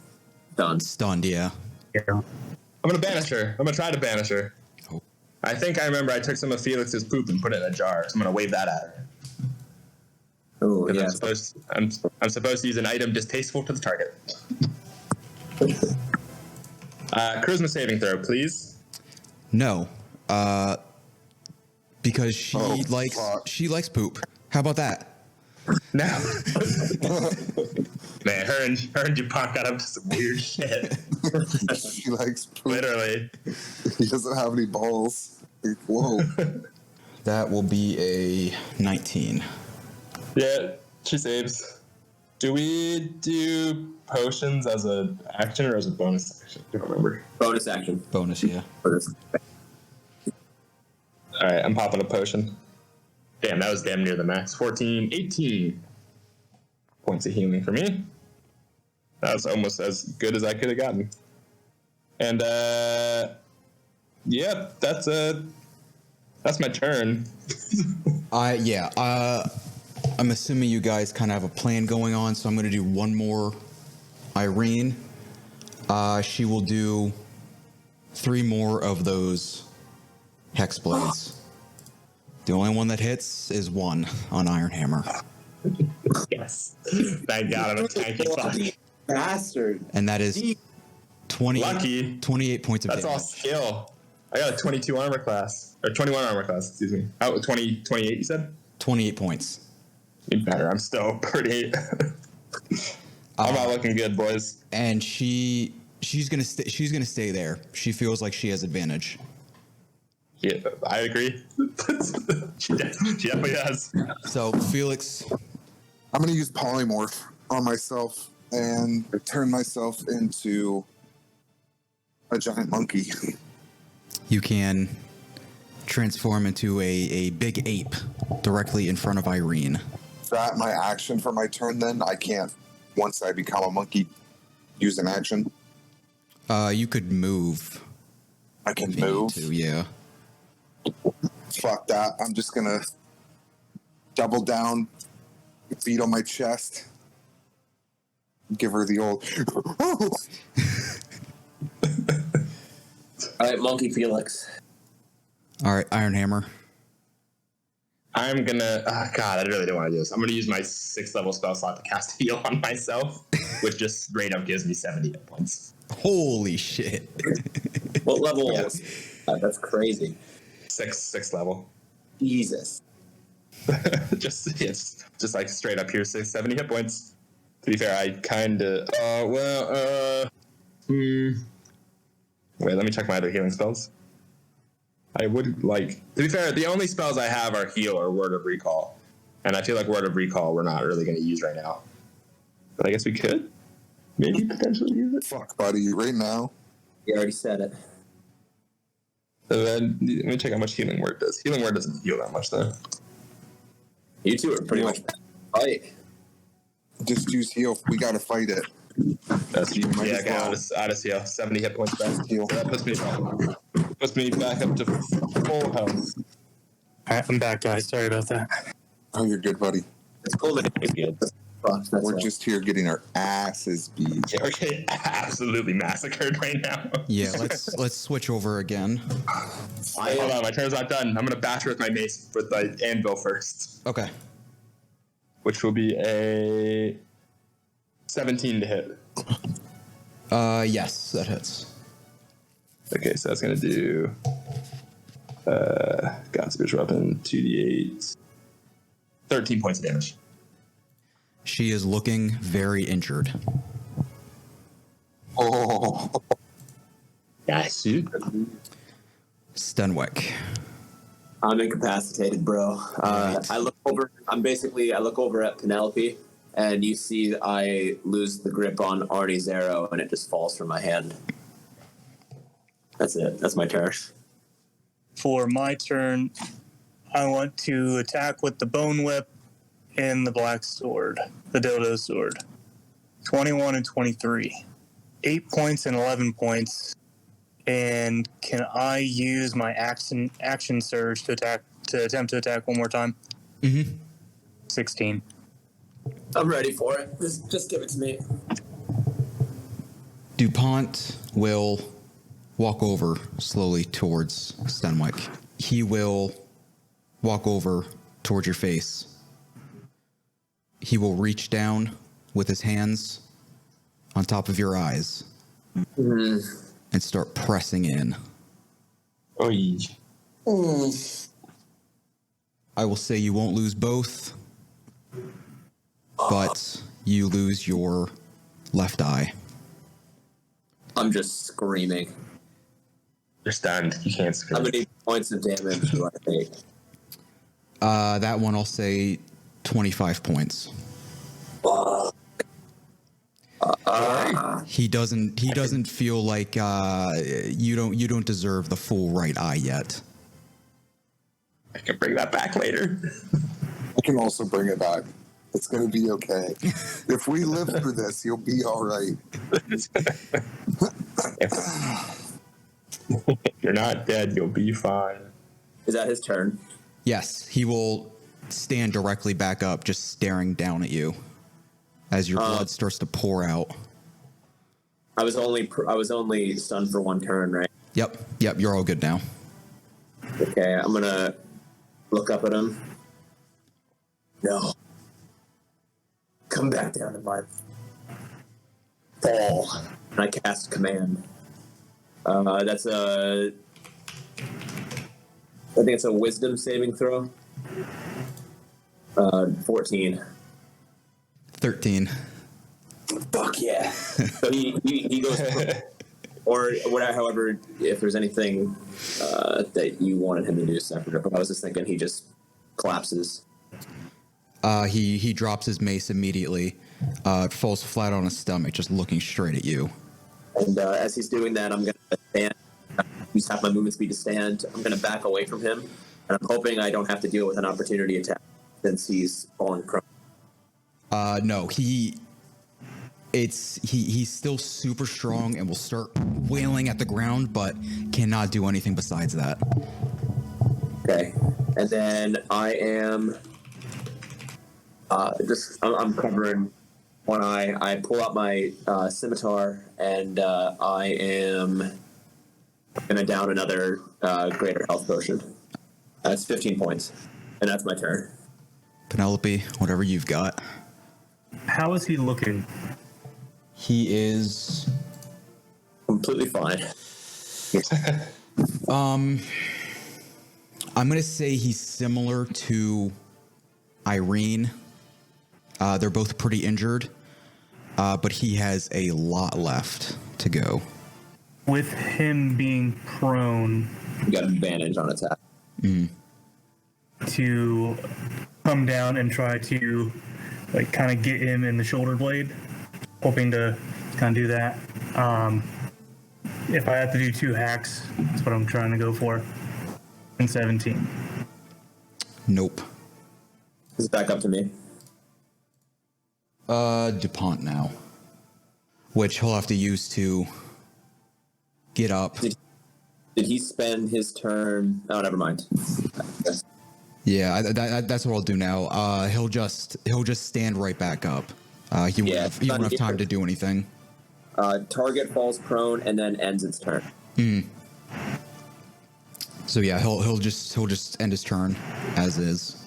done.
Stunned, yeah.
I'm gonna banish her. I'm gonna try to banish her.
Oh.
I think I remember I took some of Felix's poop and put it in a jar, so I'm gonna wave that at her.
Oh,
'Cause
yeah.
I'm supposed to use an item distasteful to the target. Charisma saving throw, please.
No. Because she likes poop. How about that?
No. Man, her and Dupont got up to some weird shit.
She likes poop.
Literally.
He doesn't have any balls. Like, whoa.
That will be a 19.
Yeah, she saves. Do we do potions as an action or as a bonus action? I don't remember.
Bonus action.
Bonus, yeah.
For this.
All right, I'm popping a potion. Damn, that was damn near the max. 14, 18 points of healing for me. That was almost as good as I could have gotten. And yeah, that's my turn.
I'm assuming you guys kind of have a plan going on, so I'm going to do one more Irene. She will do 3 more of those hex blades. The only one that hits is 1 on Ironhammer.
Yes. Thank God I'm a tanky fuck.
Bastard.
And that is 28 points of
That's
damage.
all skill. I got a 22 armor class. Or 21 armor class, excuse me. 28 you said?
28 points.
Even better. I'm still pretty... I'm not looking good, boys.
And she's gonna stay there. She feels like she has advantage.
Yeah, I agree. she definitely does.
So Felix,
I'm going to use polymorph on myself and turn myself into a giant monkey.
you can transform into a big ape directly in front of Irene.
Is that my action for my turn then? I can't, once I become a monkey, use an action?
You could move.
I can
if you need
move?
to, yeah.
Fuck that. I'm just going to double down, feet on my chest, give her the old...
All right, Monkey Felix.
All right, Ironhammer.
I'm gonna... God, I really don't want to do this. I'm gonna use my 6th level spell slot to cast heal on myself, which just straight up gives me 70 hit points.
Holy shit.
What level?
Yes.
That's crazy.
6th level.
Jesus.
just like straight up here, 70 hit points. To be fair, I kind of... Wait, let me check my other healing spells. I would like... To be fair, the only spells I have are heal or word of recall. And I feel like word of recall we're not really going to use right now. But I guess we could maybe potentially use it.
Fuck, buddy, right now.
You already said it.
So then, let me check how much healing word does. Healing word doesn't heal that much, though.
You two are pretty much fight.
Just use heal. We got to fight it.
That's
You might as
okay.
well.
I'll just heal 70 hit points back.
Heal.
So that puts me back up to full health.
All right, I'm back, guys. Sorry about that.
Oh, you're good, buddy.
It's cool that it's good. That's
We're
all.
just here getting our asses beat.
Yeah, we're getting absolutely massacred right now.
Yeah, let's switch over again.
Hold on, my turn's not done. I'm gonna bash her with my mace with my anvil first,
Okay.
which will be a 17 to hit.
Yes, that hits.
Okay, so that's gonna do God spiritual weapon 2d8, 13 points of damage.
She is looking very injured.
Oh,
Nice, dude.
Stenwick.
I'm incapacitated, bro.
Right.
I look over at Penelope, and you see I lose the grip on Arnie's arrow, and it just falls from my hand. That's it. That's my turn.
For my turn, I want to attack with the bone whip and the black sword, the dildo sword. 21 and 23. 8 points and 11 points. And can I use my action surge to attempt to attack one more time?
Mm-hmm.
16.
I'm ready for it. Just give it to me.
Dupont will walk over slowly towards Stenwick. He will walk over towards your face. He will reach down with his hands on top of your eyes and start pressing in.
Oy.
I will say you won't lose both, but you lose your left eye.
I'm just screaming.
You're stunned. You can't
How
scream.
many points of damage do I take?
That one I'll say 25 points. He doesn't feel like you don't deserve the full right eye yet.
I can bring that back later.
I can also bring it back. It's going to be okay. If we live through this, you'll be all right.
If you're not dead, you'll be fine.
Is that his turn?
Yes, he will stand directly back up, just staring down at you as your blood starts to pour out.
I was only stunned for one turn, right?
Yep, you're all good now.
Okay, I'm gonna look up at him. No. Come back down to my fall. And I cast command. That's I think it's a wisdom saving throw. 14.
13.
Fuck yeah. So he goes, or whatever, however, if there's anything that you wanted him to do separate, but I was just thinking he just collapses.
He drops his mace immediately, falls flat on his stomach, just looking straight at you.
And as he's doing that, I'm going to stand, use half my movement speed to stand. I'm going to back away from him, and I'm hoping I don't have to deal with an opportunity attack since he's fallen prone.
No, he's still super strong and will start wailing at the ground, but cannot do anything besides that.
Okay, and then I am I'm covering one eye. I pull out my scimitar, and I am gonna down another greater health potion. That's 15 points, and that's my turn.
Penelope, whatever you've got.
How is he looking?
He is
Completely fine.
I'm gonna say he's similar to Irene. They're both pretty injured, but he has a lot left to go.
With him being prone
You got advantage on attack.
to come down and try to like kind of get him in the shoulder blade, hoping to kind of do that. If I have to do 2 hacks, that's what I'm trying to go for. And 17.
Nope.
It's back up to me.
Dupont now, which he'll have to use to get up.
Did he spend his turn? Oh, never mind.
Yeah, that's what I'll do now. He'll just stand right back up. He won't have time to do anything.
Target falls prone and then ends its turn.
So yeah, he'll just end his turn as is.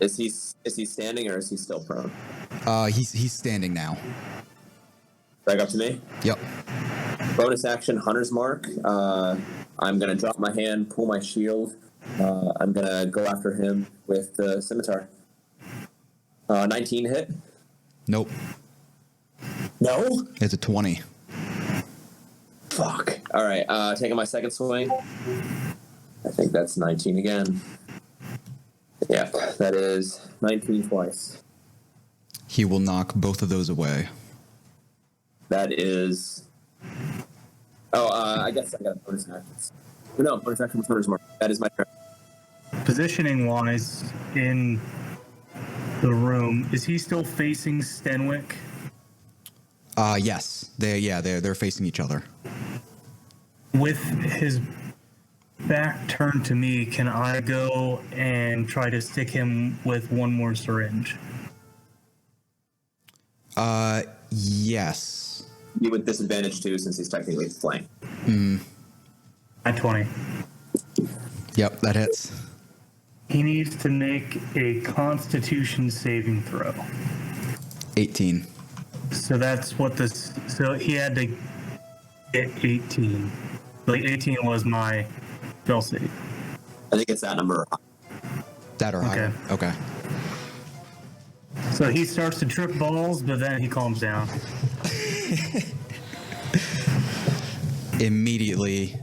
Is he standing or is he still prone?
He's standing now.
Back up to me.
Yep.
Bonus action, Hunter's Mark. I'm gonna drop my hand, pull my shield. I'm gonna go after him with the scimitar. 19 hit.
Nope.
No.
It's a 20.
Fuck. All right. Taking my second swing. I think that's 19 again. Yeah, that is 19 twice.
He will knock both of those away.
That is. Oh, I guess I got a bonus action. No, bonus action with Hunter's Mark. That is my turn.
Positioning wise in the room, is he still facing Stenwick?
Yes. They're facing each other.
With his back turned to me, can I go and try to stick him with one more syringe?
Yes.
You with disadvantage too, since he's technically flanked.
At 20.
Yep, that hits.
He needs to make a Constitution saving throw.
18.
So that's what this. So he had to get 18. Like 18 was my spell save.
I think it's that number.
That or higher. Okay.
So he starts to trip balls, but then he calms down.
Immediately.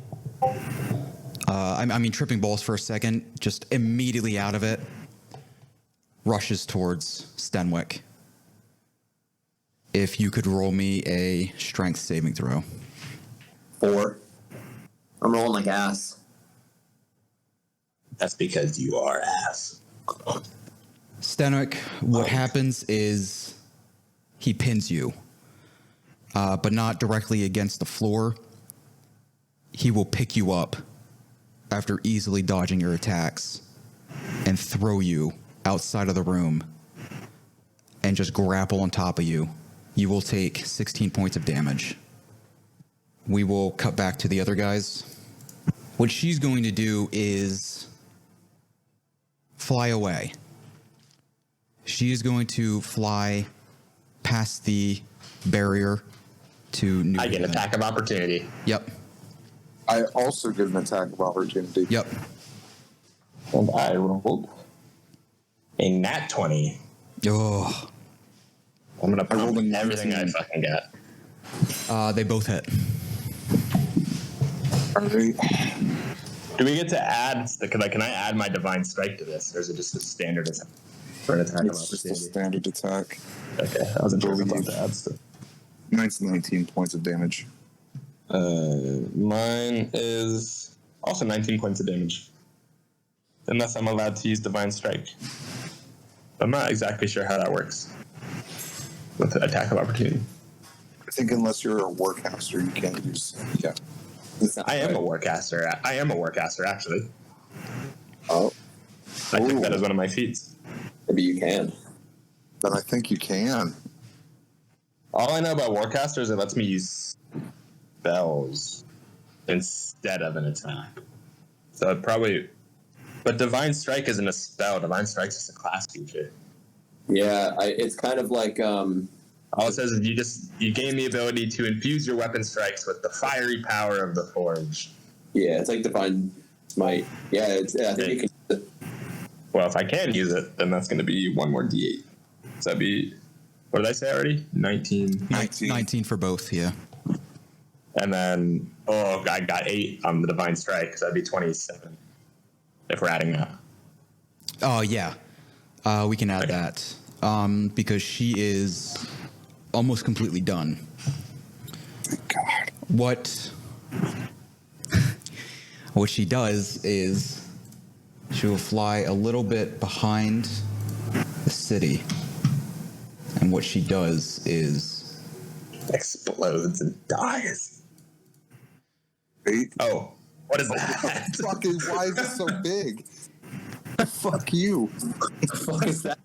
I mean, tripping balls for a second, just immediately out of it, rushes towards Stenwick. If you could roll me a strength saving throw.
4. I'm rolling like ass.
That's because you are ass.
Stenwick, what happens is he pins you, but not directly against the floor. He will pick you up after easily dodging your attacks and throw you outside of the room and just grapple on top of you. You will take 16 points of damage. We will cut back to the other guys. What she's going to do is fly away. She is going to fly past the barrier to New
I get an
Haven.
attack of opportunity.
Yep.
I also get an attack of opportunity.
Yep.
And I rolled a nat 20.
Oh,
I'm going to
rolled
pump
a
everything I
19.
fucking got.
they both hit.
All right.
Do we get to add, can I add my Divine Strike to this? Or is it just a standard attack for an attack of
It's just a
opportunity?
standard attack.
Okay, I wasn't sure if I
Believe.
wanted to add stuff.
Mine's 19 points of damage.
Mine is also 19 points of damage. Unless I'm allowed to use Divine Strike. I'm not exactly sure how that works with the attack of opportunity.
I think unless you're a warcaster, you can't use. Yeah.
I am a Warcaster. I am a Warcaster, actually.
Oh.
I took
Ooh.
that as one of my feats.
Maybe you can.
Then I think you can.
All I know about Warcaster is it lets me use spells instead of an attack. So it probably... But Divine Strike isn't a spell. Divine Strike's just a class feature.
Yeah, it's kind of like
All it says is you gain the ability to infuse your weapon strikes with the fiery power of the forge.
yeah, it's like Divine Smite. Yeah, I think you can.
Well, if I can use it, then that's going to be one more D8. So that'd be... What did I say already? 19.
19 for both, yeah.
And then, I got 8 on the Divine Strike, so that'd be 27. If we're adding that.
Oh, yeah. We can add that. Because she is almost completely done.
Thank God.
What she does is she will fly a little bit behind the city. And what she does is...
Explodes and dies.
Wait.
Oh, what is that?
Fucking, why is it so big? Fuck you.
What is that?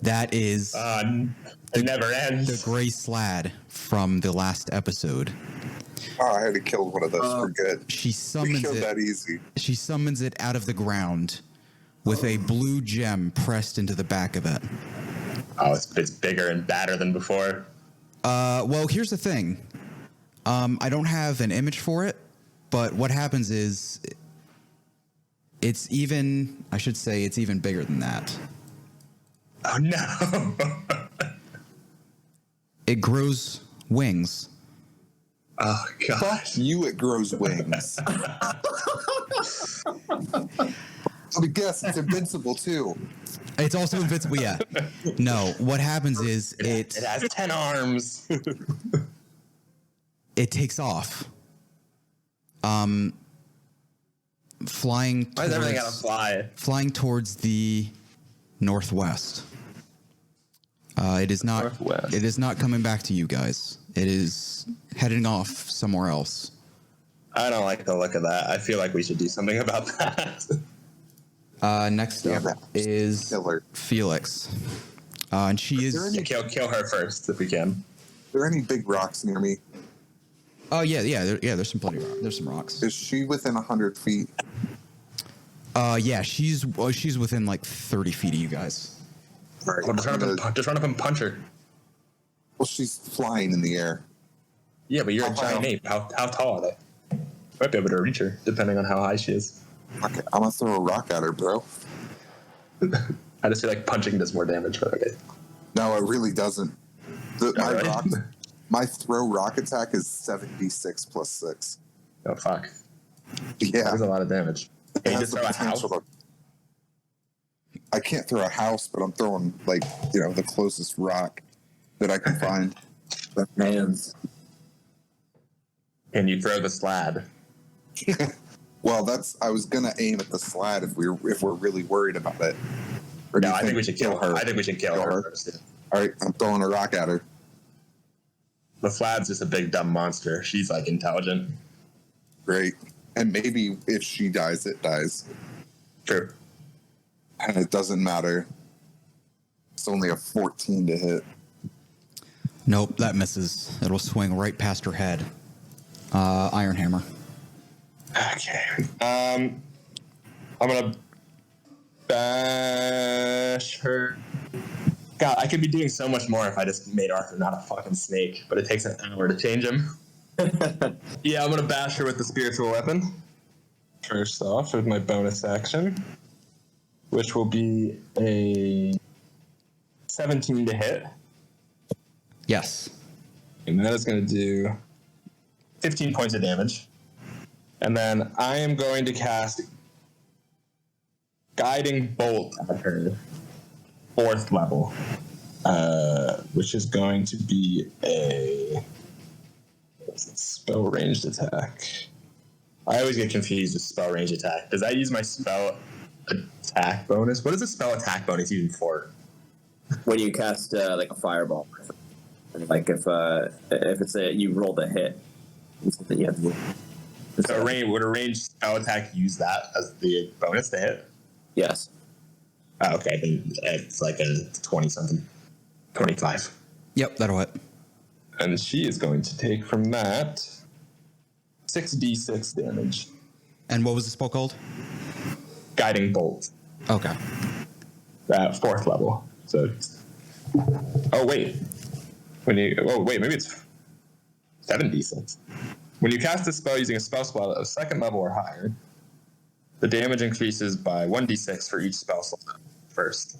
That is
It never ends.
the gray slad from the last episode.
Oh, I had to kill one of those for good.
She
We
summons
killed
it.
that easy.
She summons it out of the ground with a blue gem pressed into the back of it.
Oh, it's bigger and badder than before.
Well, here's the thing. I don't have an image for it, but what happens is it's even bigger than that.
Oh, no.
It grows wings.
Oh,
Fuck
gosh.
you, it grows wings. Let me guess, it's invincible too.
It's also invincible, yeah. No, what happens is
It has 10 arms.
it takes off. Flying
Why does everything gotta
towards,
fly?
flying towards the northwest. It is not.
Northwest.
It is not coming back to you guys. It is heading off somewhere else.
I don't like the look of that. I feel like we should do something about that.
Next
Yeah,
up
that
is
killer.
Felix, and she
there
is.
any-
Kill her first if we can.
Are there any big rocks near me?
Oh yeah. There's some plenty. There's some rocks.
Is she within 100 feet?
Yeah, she's within like 30 feet of you guys.
All right,
Well, just run up and punch her.
well, she's flying in the air.
Yeah, but you're a
How
giant
high?
ape. How tall are they? Might be able to reach her, depending on how high she is.
Okay, I'm gonna throw a rock at her, bro.
I just feel like punching does more damage, but okay.
No, it really doesn't.
Alright.
My throw rock attack is 76 plus 6.
Oh, fuck.
Yeah,
That's a lot of damage.
it
Can you
has
just
the
throw a house?
potential to- I can't throw a house, but I'm throwing the closest rock that I can find.
Hands.
Can you throw the slab?
Well, I was gonna aim at the slat if we're really worried about it. Or do
No,
you
I think we should kill her. I think we should kill her first. Yeah.
All right, I'm throwing a rock at her.
The Flad's just a big dumb monster. She's like intelligent.
Great. And maybe if she dies, it dies.
True.
And it doesn't matter. It's only a 14 to hit.
Nope, that misses. It'll swing right past her head. Ironhammer.
Okay. I'm gonna bash her. God, I could be doing so much more if I just made Arthur not a fucking snake, but it takes an hour to change him. Yeah, I'm gonna bash her with the spiritual weapon. First off, with my bonus action, which will be a 17 to hit.
Yes.
And that is going to do 15 points of damage. And then I am going to cast Guiding Bolt at her 4th level, which is going to be a spell ranged attack. I always get confused with spell ranged attack. Does that use my spell attack bonus? What is a spell attack bonus even for?
When you cast like a fireball, like if it's you roll the hit, it's something you have to do.
So would a ranged spell attack use that as the bonus to hit?
Yes.
Oh, okay, then it's like a 20-something. 25.
Yep, that'll hit.
And she is going to take from that 6d6 damage.
And what was the spell called?
Guiding Bolt.
Okay.
At 4th level. So, oh wait, maybe it's 7d6. When you cast a spell using a spell slot of 2nd level or higher, the damage increases by 1d6 for each spell slot first.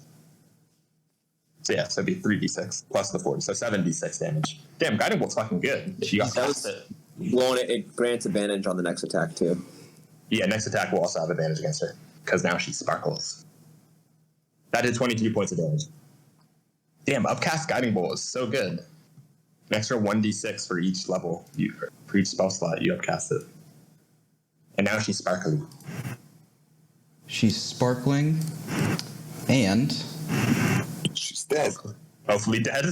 So yeah, so it'd be 3d6 plus the 4, so 7d6 damage. Damn, Guiding Bolt's fucking good. She got past it.
Well, it grants advantage on the next attack too.
Yeah, next attack will also have advantage against her because now she sparkles. That did 22 points of damage. Damn, upcast Guiding Bolt is so good. An extra 1d6 for each level, for each spell slot you upcast it. And now she's sparkling.
She's sparkling, and
She's dead.
Hopefully dead.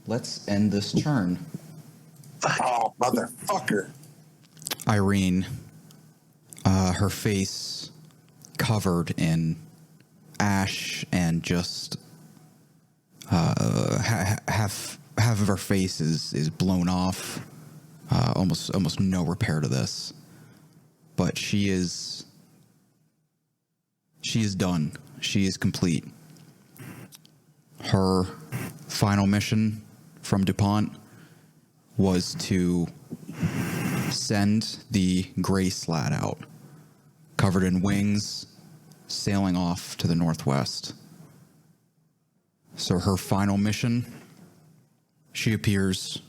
let's end this turn.
Oh, motherfucker.
Irene, her face covered in ash and just half of her face is blown off. Almost no repair to this. But she is done. She is complete. Her final mission from Dupont was to send the gray slat out, covered in wings, sailing off to the northwest. So her final mission, she appears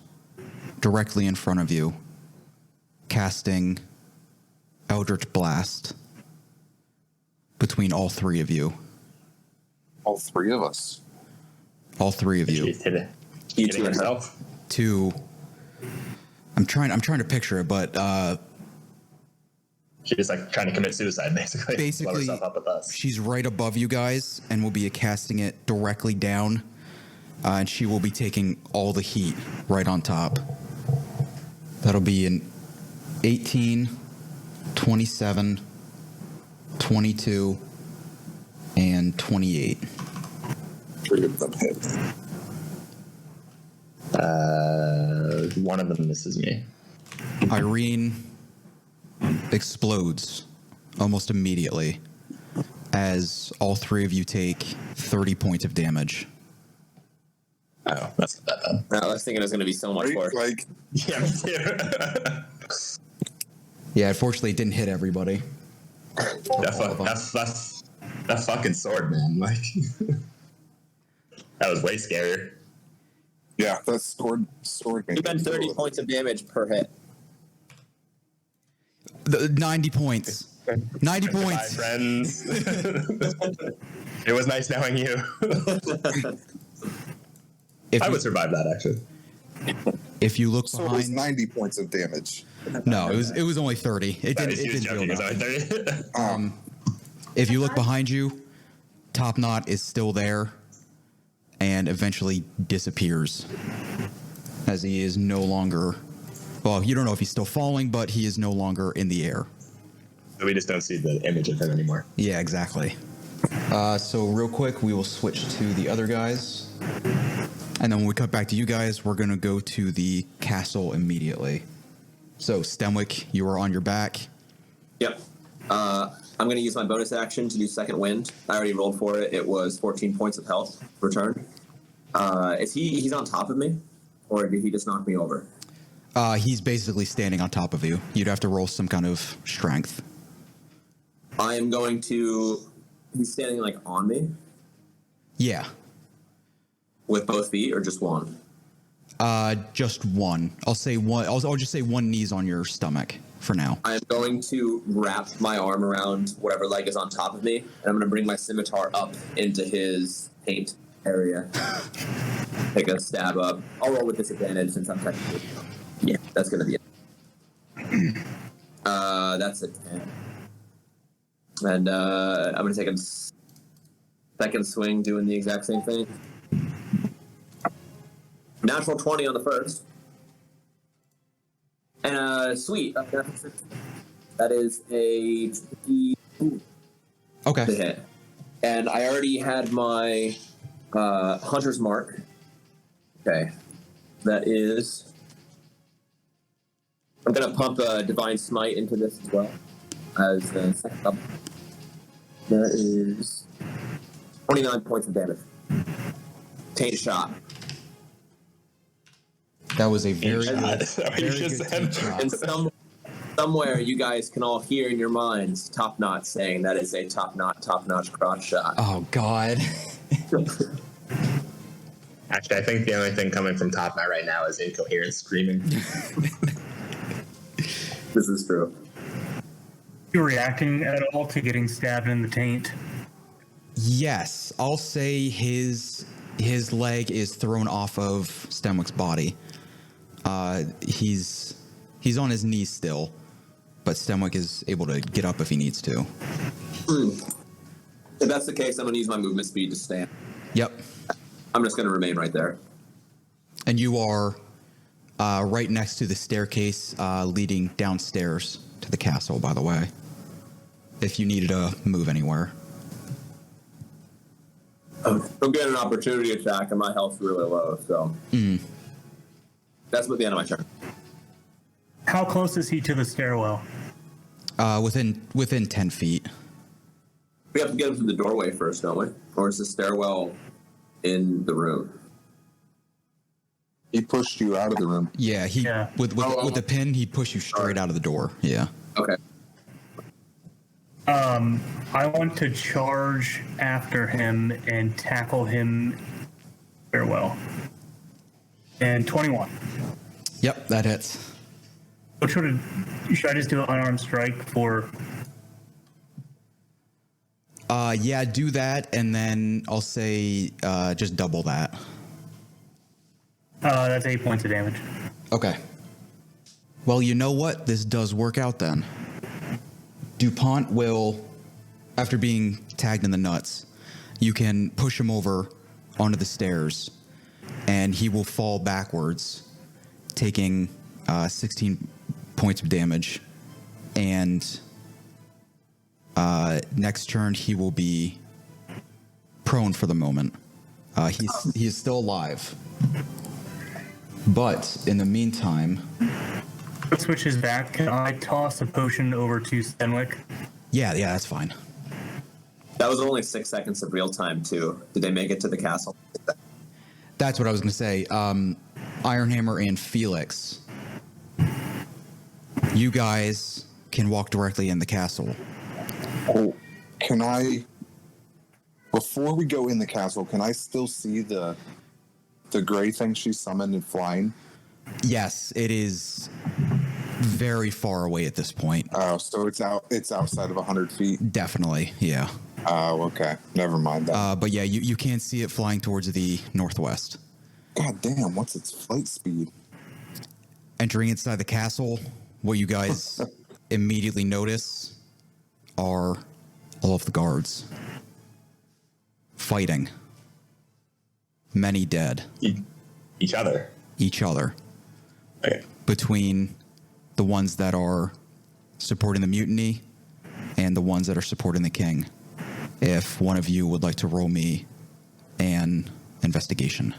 directly in front of you, casting Eldritch Blast between all 3 of you.
All 3 of us.
All 3 of you.
She's hit it.
You
Hitting
two
herself.
To I'm trying to picture it, but
She's like trying to commit suicide, basically.
basically
Blow herself up with us.
she's right above you guys and will be casting it directly down, and she will be taking all the heat right on top. That'll be an 18, 27, 22, and 28.
3 of them hit.
One of them misses me.
Irene explodes almost immediately as all 3 of you take 30 points of damage.
Oh, that's not that bad.
I was thinking it was going to be so much
Right?
worse.
Like,
Yeah, me too.
Yeah, unfortunately, it didn't hit everybody.
That fucking sword, man. Like, that was way scarier.
yeah, that sword.
You spend 30 points of damage per hit.
90 points. 90
Goodbye,
points.
friends. It was nice knowing you.
If
I
you,
would survive that, actually.
If you look
So it was
behind,
90 points of damage.
no, it was only 30. It didn't,
He
it
was
didn't feel
joking.
that.
It's only 30.
If you look behind you, Topknot is still there and eventually disappears as he is no longer. Well, you don't know if he's still falling, but he is no longer in the air.
So we just don't see the image of him anymore.
Yeah, exactly. So real quick, we will switch to the other guys. And then when we cut back to you guys, we're going to go to the castle immediately. So, Stenwick, you are on your back.
Yep. I'm going to use my bonus action to do second wind. I already rolled for it. It was 14 points of health return. He's on top of me, or did he just knock me over?
He's basically standing on top of you. You'd have to roll some kind of strength.
I am going to. He's standing like on me
Yeah.
with both feet, or just one.
Just one. I'll say one. I'll just say one knee's on your stomach for now.
I am going to wrap my arm around whatever leg is on top of me, and I'm going to bring my scimitar up into his paint area. Take a stab up. I'll roll with disadvantage since I'm technically. Yeah, that's going to be it. That's a 10. And I'm going to take a second swing doing the exact same thing. Natural 20 on the first. And sweet. That is a 22 to
Okay.
hit. And I already had my hunter's mark. Okay. That is. I'm going to pump a divine smite into this as well. As the second level. That is 29 points of damage. Taint shot.
That was a very,
Shot. Is that what you
very
just
good
said?
team shot.
And somewhere you guys can all hear in your minds Topknot saying that is a top-notch cross shot.
Oh, God.
Actually, I think the only thing coming from Topknot right now is incoherent screaming.
This is true.
You reacting at all to getting stabbed in the taint?
Yes. I'll say his leg is thrown off of Stenwick's body. He's on his knees still, but Stenwick is able to get up if he needs to.
If that's the case, I'm going to use my movement speed to stand.
Yep.
I'm just going to remain right there.
And you are right next to the staircase leading downstairs to the castle, by the way, if you needed to move anywhere.
I'm getting an opportunity attack, and my health's really low, so that's at the end of my turn.
How close is he to the stairwell?
Within 10 feet.
We have to get him to the doorway first, don't we? Or is the stairwell in the room?
He pushed you out of the room.
Yeah, with the pin, he'd push you straight out of the door. Yeah.
Okay.
I want to charge after him and tackle him farewell. And 21.
Yep, that hits.
Should I just do an unarmed strike for?
Yeah, do that, and then I'll say just double that.
That's 8 points of damage.
Okay. Well, you know what? This does work out then. Dupont will, after being tagged in the nuts, you can push him over onto the stairs, and he will fall backwards, taking 16 points of damage. And next turn, he will be prone for the moment. He is still alive. But in the meantime...
Let's switch his back. Can I toss a potion over to Stenwick?
Yeah, that's fine.
That was only 6 seconds of real time, too. Did they make it to the castle?
That's what I was going to say. Ironhammer and Felix, you guys can walk directly in the castle.
Oh, can I, before we go in the castle, can I still see the gray thing she summoned and flying?
Yes, it is very far away at this point.
Oh, so it's outside of 100 feet?
Definitely, yeah.
Oh, okay. Never mind that.
But yeah, you can see it flying towards the northwest.
God damn, what's its flight speed?
Entering inside the castle, what you guys immediately notice are all of the guards fighting. Many dead.
Each other.
Each other.
Okay.
Between the ones that are supporting the mutiny and the ones that are supporting the king. If one of you would like to roll me an investigation.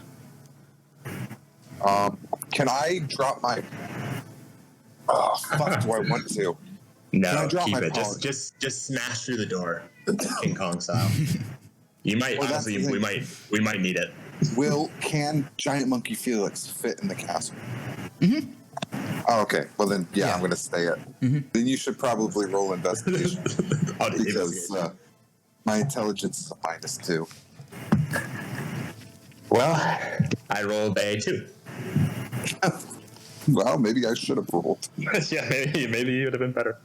Can I drop my... Oh, fuck, do I want to? Can I
No,
drop
keep
my
it.
power?
Just smash through the door, King Kong style. You might
Well, that's
honestly,
the
we might need it.
Can Giant Monkey Felix fit in the castle? Mm-hmm. Oh, okay. Well, then, yeah. I'm going to stay it. Mm-hmm. Then you should probably roll investigation.
I'll do
Because my intelligence is a -2.
Well, I rolled a 2.
Well, maybe I should have rolled.
Yeah, maybe you would have been better.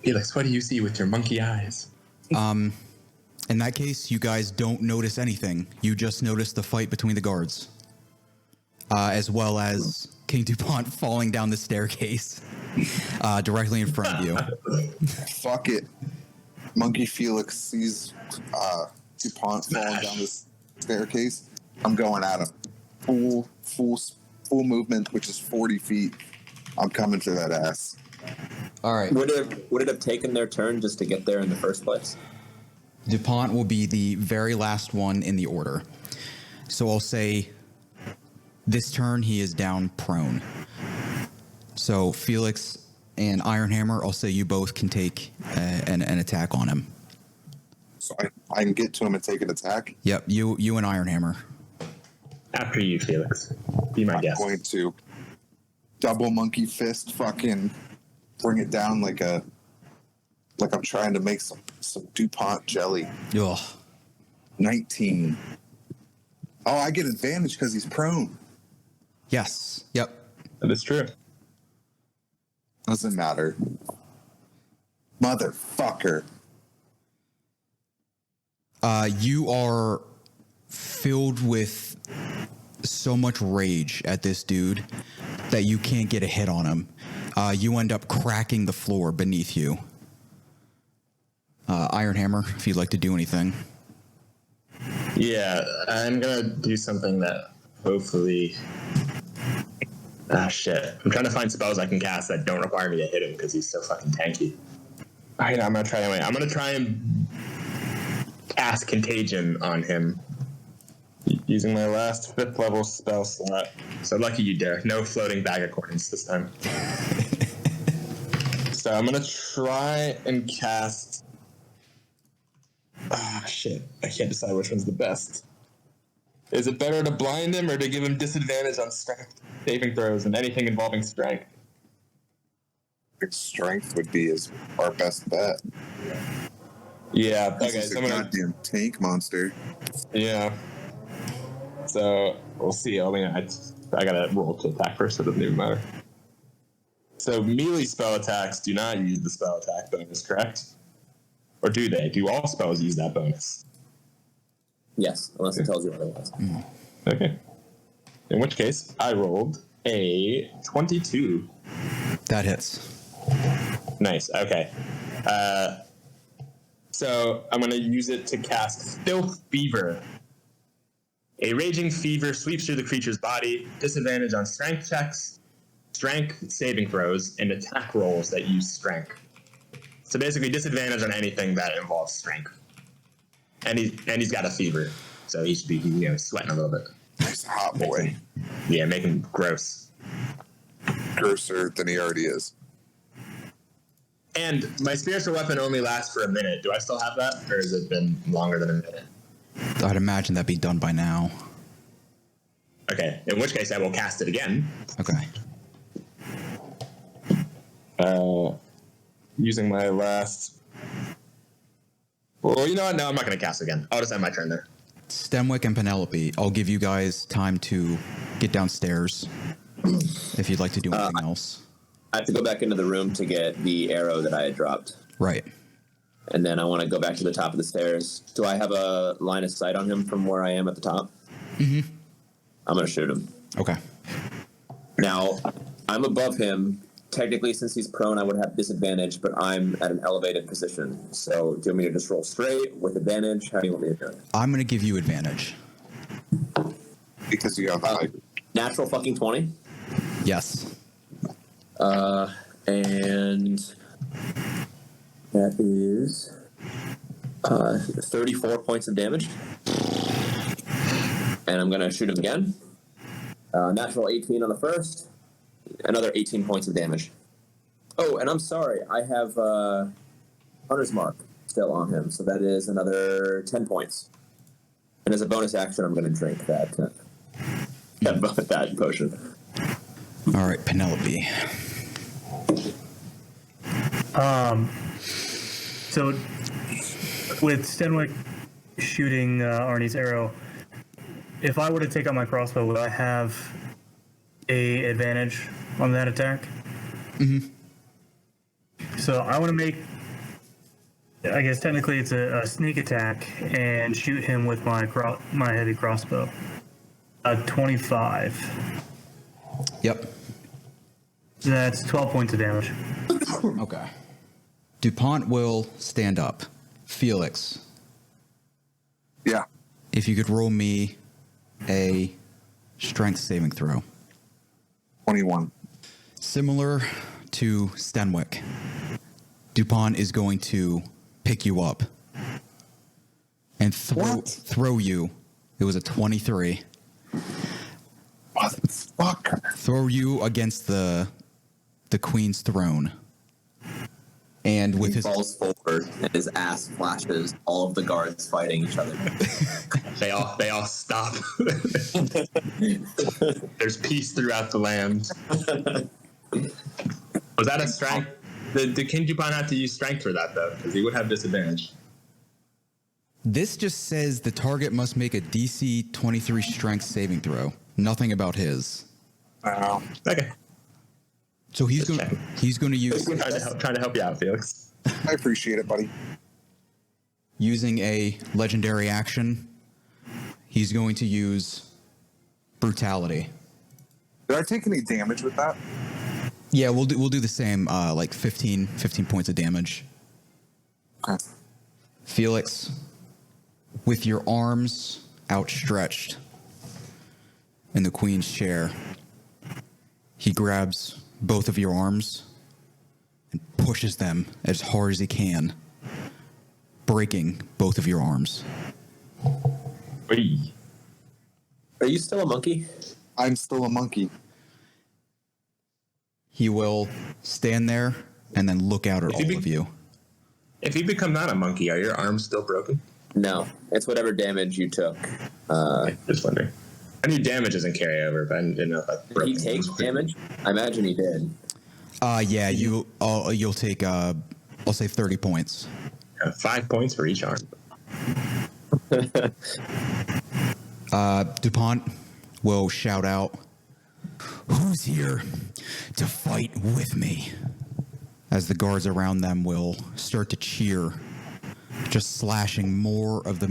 Felix, what do you see with your monkey eyes?
In that case, you guys don't notice anything. You just notice the fight between the guards. As well as King Dupont falling down the staircase directly in front of you.
Fuck it. Monkey Felix sees Dupont falling down this staircase. I'm going at him. Full movement, which is 40 feet. I'm coming to that ass.
All right.
Would it have taken their turn just to get there in the first place?
Dupont will be the very last one in the order. So I'll say this turn he is down prone. So Felix and Ironhammer, I'll say you both can take an attack on him.
So I can get to him and take an attack?
Yep, you and Ironhammer.
After you, Felix. Be my guest.
I'm going to double monkey fist fucking bring it down like I'm trying to make some DuPont jelly.
Ugh.
19. Oh, I get advantage because he's prone.
Yes. Yep.
That is true.
Doesn't matter. Motherfucker.
You are filled with so much rage at this dude that you can't get a hit on him. You end up cracking the floor beneath you. Ironhammer, if you'd like to do anything.
Yeah, I'm gonna do something that hopefully... shit. I'm trying to find spells I can cast that don't require me to hit him because he's so fucking tanky. Alright, I'm gonna try anyway. I'm gonna try and cast Contagion on him using my last 5th level spell slot. So lucky you, Derek. No floating bag of coins this time. So I'm gonna try and cast... shit. I can't decide which one's the best. Is it better to blind him or to give him disadvantage on strength saving throws and anything involving strength?
Strength would be our best bet.
Yeah.
This
Okay.
is
So
a
I'm gonna.
goddamn tank monster.
Yeah. So we'll see. I mean, I gotta roll to attack first, so it doesn't even matter. So melee spell attacks do not use the spell attack bonus, correct? Or do they? Do all spells use that bonus?
Yes, unless it tells you otherwise.
Okay. In which case, I rolled a 22.
That hits.
Nice. Okay. So I'm going to use it to cast Filth Fever. A raging fever sweeps through the creature's body. Disadvantage on strength checks, strength saving throws, and attack rolls that use strength. So basically, disadvantage on anything that involves strength. And he's got a fever, so he should be sweating a little bit.
Nice hot boy.
Yeah, make him gross.
Grosser than he already is.
And my spiritual weapon only lasts for a minute. Do I still have that, or has it been longer than a minute?
I'd imagine that'd be done by now.
Okay, in which case I will cast it again.
Okay.
Using my last... Well, you know what? No, I'm not going to cast again. I'll just end my turn there.
Stenwick and Penelope, I'll give you guys time to get downstairs if you'd like to do anything else.
I have to go back into the room to get the arrow that I had dropped.
Right.
And then I want to go back to the top of the stairs. Do I have a line of sight on him from where I am at the top?
Mm-hmm.
I'm going to shoot him.
Okay.
Now, I'm above him. Technically, since he's prone, I would have disadvantage, but I'm at an elevated position. So do you want me to just roll straight with advantage? How do you want me to do it?
I'm going to give you advantage.
Because you have like
Natural fucking 20.
Yes.
And that is 34 points of damage. And I'm going to shoot him again. Natural 18 on the first. Another 18 points of damage. Oh, and I'm sorry. I have Hunter's Mark still on him. So that is another 10 points. And as a bonus action, I'm going to drink that potion.
All right, Penelope.
So with Stenwick shooting Arnie's arrow, if I were to take out my crossbow, would I have a advantage on that attack?
Mm-hmm.
So I want to make, I guess technically it's a sneak attack and shoot him with my heavy crossbow. 25.
Yep.
That's 12 points of damage.
Okay. Dupont will stand up. Felix,
yeah.
if you could roll me a strength saving throw.
21.
Similar to Stenwick, Dupont is going to pick you up and throw you. It was a 23.
Motherfucker.
Throw you against the queen's throne. And with
He falls forward and his ass flashes, all of the guards fighting each other.
They all stop. There's peace throughout the land. Was that a strength? Did King Dupont have to use strength for that, though? Because he would have disadvantage.
This just says the target must make a DC 23 strength saving throw. Nothing about his.
Wow.
Okay.
So he's
Just
going
checking.
he's going to use
Trying to help you out, Felix.
I appreciate it, buddy.
using a legendary action. He's going to use brutality.
Did I take any damage with that?
Yeah, we'll do the same, like 15 points of damage.
Okay.
Felix, with your arms outstretched in the queen's chair, he grabs both of your arms and pushes them as hard as he can, breaking both of your arms.
Wait.
Are you still a monkey?
I'm still a monkey.
He will stand there and then look out at all of you.
If you become not a monkey, are your arms still broken?
No, it's whatever damage you took.
Just wondering. I knew damage doesn't carry over, but I didn't know if that
Did he take damage? I imagine he did.
Yeah, you'll take, I'll say 30 points.
5 points for each arm.
Dupont will shout out, "Who's here to fight with me?" As the guards around them will start to cheer, just slashing more of the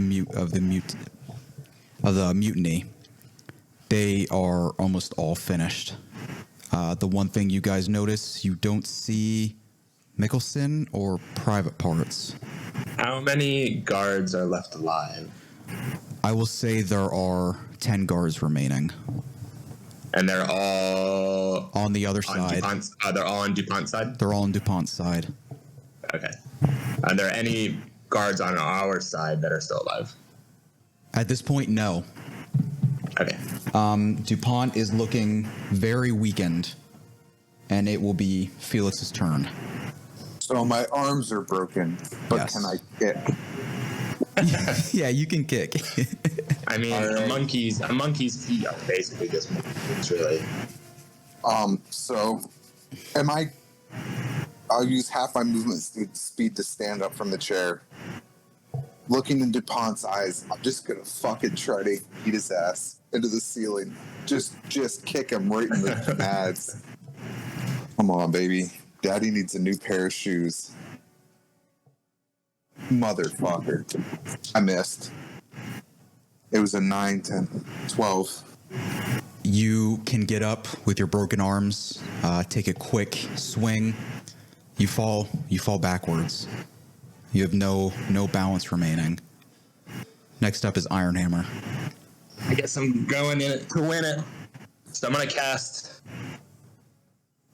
mutiny. They are almost all finished. The one thing you guys notice, you don't see Mickelson or private parts.
How many guards are left alive?
I will say there are 10 guards remaining.
And they're all
On the other
on
side.
DuPont's, they're all on DuPont's side?
They're all on DuPont's side.
Okay. Are there any guards on our side that are still alive?
At this point, no.
Okay.
DuPont is looking very weakened, and it will be Felix's turn.
So my arms are broken, but
Yes.
can I kick?
Yeah, you can kick.
I mean,
Alright.
a monkey's feet are basically just movements, really.
So I'll use half my movement speed to stand up from the chair. Looking in DuPont's eyes, I'm just gonna fucking try to beat his ass into the ceiling. Just kick him right in the pads. Come on, baby. Daddy needs a new pair of shoes. Motherfucker. I missed. It was a 9, 10, 12.
You can get up with your broken arms, take a quick swing. You fall backwards. You have no balance remaining. Next up is Ironhammer.
I guess I'm going in it to win it. So I'm going to cast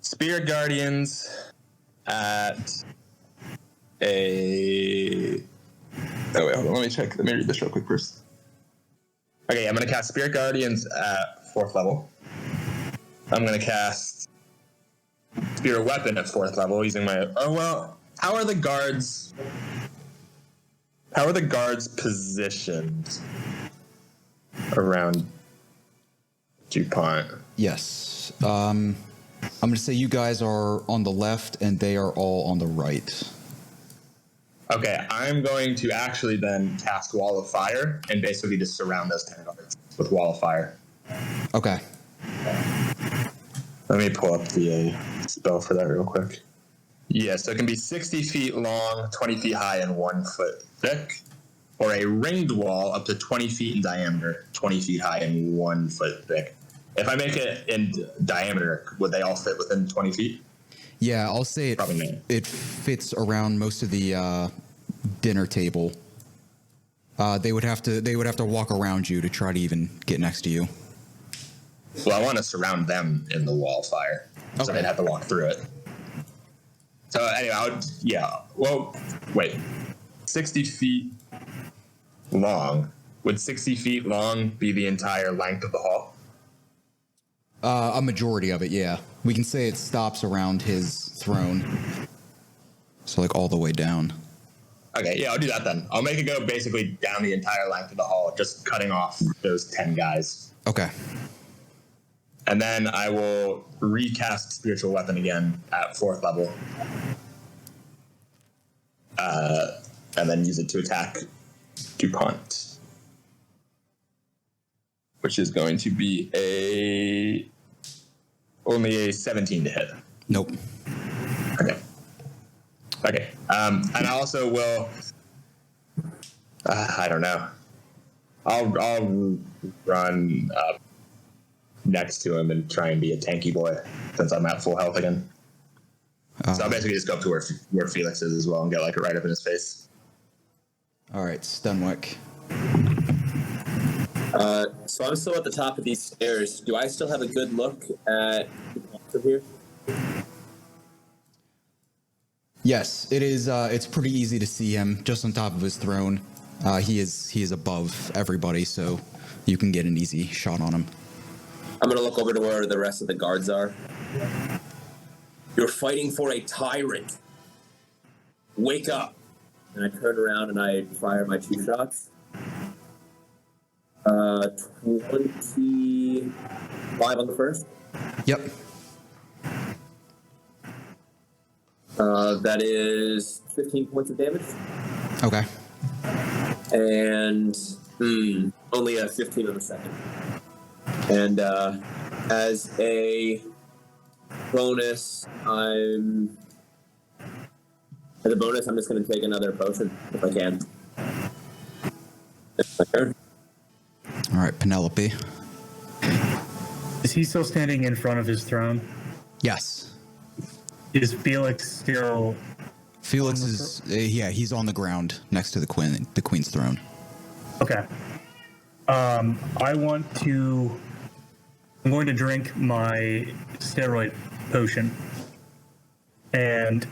Spirit Guardians at a... Oh, wait, hold on. Let me check. Let me read this real quick first. Okay, I'm going to cast Spirit Guardians at 4th level. I'm going to cast Spirit Weapon at 4th level using my... Oh, well, how are the guards positioned around Dupont?
Yes. I'm going to say you guys are on the left and they are all on the right.
Okay, I'm going to actually then cast Wall of Fire and basically just surround those 10 guards with Wall of Fire.
Okay.
Let me pull up the spell for that real quick. Yeah, so it can be 60 feet long, 20 feet high, and 1 foot thick, or a ringed wall up to 20 feet in diameter, 20 feet high, and 1 foot thick. If I make it in diameter, would they all fit within 20 feet?
Yeah, I'll say it fits around most of the dinner table. They would have to walk around you to try to even get next to you.
Well, I want to surround them in the wall of fire, so they'd have to walk through it. So anyway, wait. 60 feet long. Would 60 feet long be the entire length of the hall?
A majority of it, yeah. We can say it stops around his throne. So, like, all the way down.
Okay, yeah, I'll do that then. I'll make it go basically down the entire length of the hall, just cutting off those 10 guys.
Okay.
And then I will recast Spiritual Weapon again at 4th level. And then use it to attack Dupont. Which is going to be only a 17 to hit.
Nope.
Okay. And I also will... I don't know. I'll run up next to him and try and be a tanky boy since I'm at full health again. So I'll basically just go up to where Felix is as well and get like right up in his face.
All right, Stenwick.
So I'm still at the top of these stairs. Do I still have a good look at from here?
Yes, it is. It's pretty easy to see him just on top of his throne. He is above everybody, so you can get an easy shot on him.
I'm going to look over to where the rest of the guards are. You're fighting for a tyrant. Wake up. And I turn around and I fire my 2 shots. 25 on the first.
Yep.
That is 15 points of damage.
Okay.
And only a 15 on the second. And as a bonus, I'm just going to take another potion if I can. It's my turn.
All right, Penelope.
Is he still standing in front of his throne?
Yes.
Is Felix still...
Felix is, he's on the ground next to the queen's throne.
Okay. I'm going to drink my steroid potion. And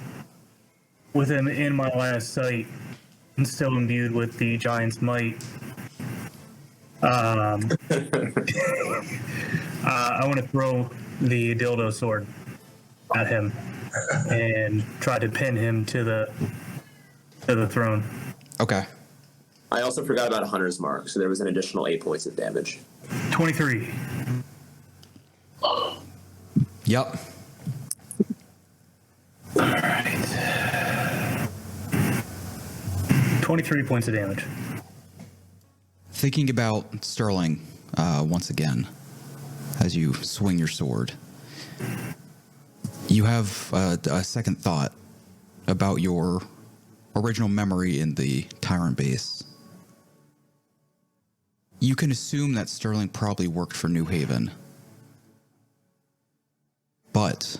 with him in my line of sight and still imbued with the giant's might, I want to throw the dildo sword at him and try to pin him to the throne.
Okay.
I also forgot about a hunter's mark, so there was an additional 8 points of damage.
23.
Yep.
All right. 23 points of damage.
Thinking about Sterling once again as you swing your sword, you have a second thought about your original memory in the Tyrant base. you can assume that Sterling probably worked for New Haven. But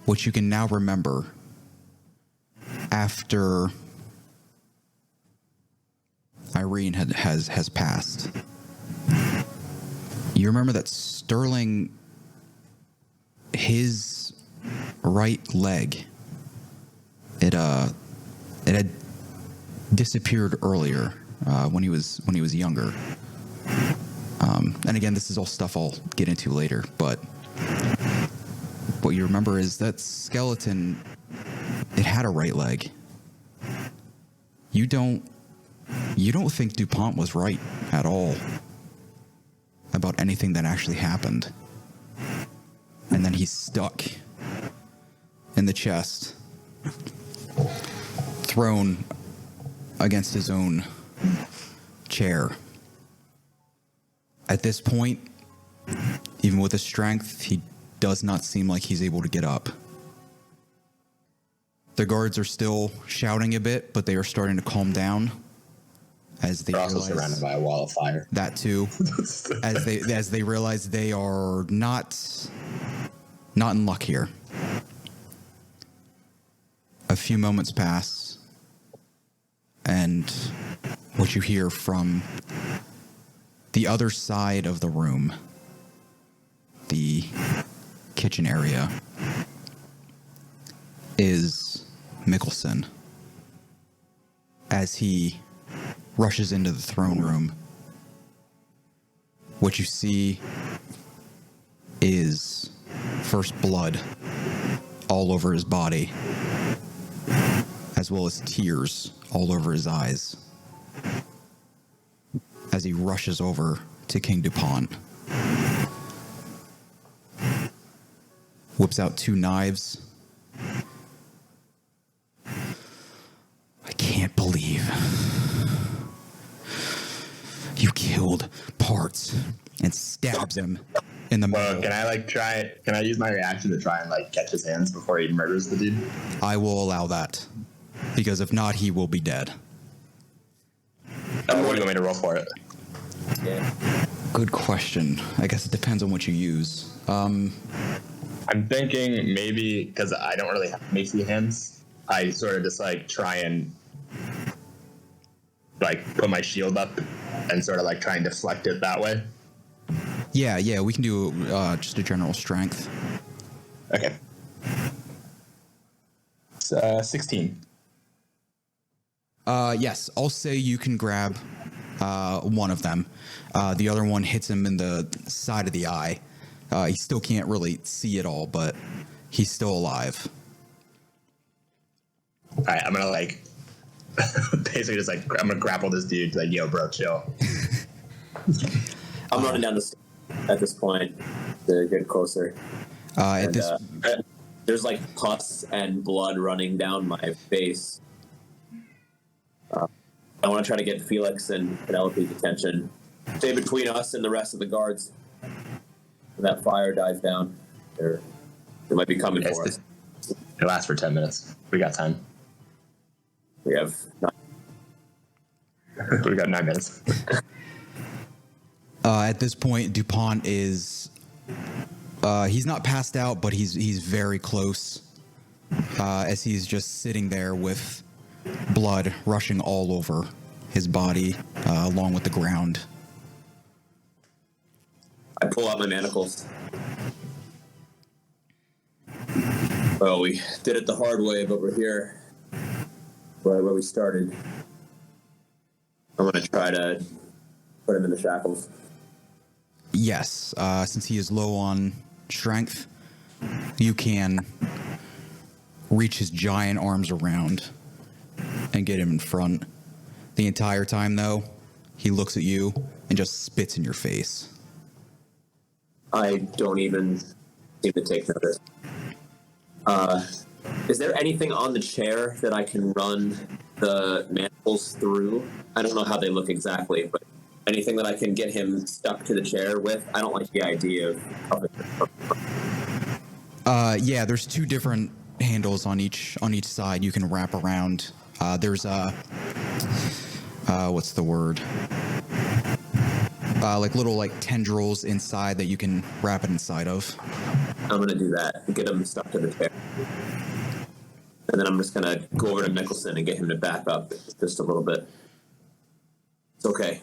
what you can now remember after Irene has passed, you remember that Sterling, his right leg, it had disappeared earlier when he was younger. And again, this is all stuff I'll get into later, but what you remember is that skeleton, it had a right leg. You don't think Dupont was right at all about anything that actually happened. And then he's stuck in the chest, thrown against his own chair. At this point, even with his strength, he does not seem like he's able to get up. The guards are still shouting a bit, but they are starting to calm down as they
They're also
realize
surrounded by a wall of fire.
that too, as they realize they are not in luck here. A few moments pass, and what you hear from the other side of the room, the kitchen area, is Mickelson as he rushes into the throne room. What you see is first blood all over his body, as well as tears all over his eyes, as he rushes over to King Dupont, whips out 2 knives. I can't believe you killed Parts, and stabs him in the
Well,
middle.
can I use my reaction to try and catch his hands before he murders the dude?
I will allow that, because if not, he will be dead.
What do you want me to roll for it?
Yeah.
Good question. I guess it depends on what you use.
I'm thinking maybe because I don't really have macy hands, I sort of just try and put my shield up and sort of try and deflect it that way.
Yeah, we can do just a general strength.
Okay. It's 16.
Yes, I'll say you can grab one of them. The other one hits him in the side of the eye. He still can't really see it all, but he's still alive.
All right, I'm gonna basically just I'm gonna grapple this dude yo, bro, chill.
I'm running down the stairs at this point to get closer. There's pus and blood running down my face. I want to try to get Felix and Penelope's attention. Stay between us and the rest of the guards. When that fire dies down, they might be coming for us.
It lasts for 10 minutes. We got time.
We have 9.
We got 9 minutes.
At this point, Dupont is... he's not passed out, but he's very close, as he's just sitting there with blood rushing all over his body, along with the ground.
I pull out my manacles. Well, we did it the hard way, but we're here where we started. I'm going to try to put him in the shackles.
Yes, since he is low on strength, you can reach his giant arms around and get him in front. The entire time, though, he looks at you and just spits in your face.
I don't even seem to take notice. Is there anything on the chair that I can run the manacles through? I don't know how they look exactly, but anything that I can get him stuck to the chair with? I don't like the idea of it.
Yeah, there's 2 different handles on each side you can wrap around. There's a what's the word? Like little like tendrils inside that you can wrap it inside of.
I'm gonna do that. Get him stuck to the chair. And then I'm just gonna go over to Mickelson and get him to back up just a little bit. It's okay.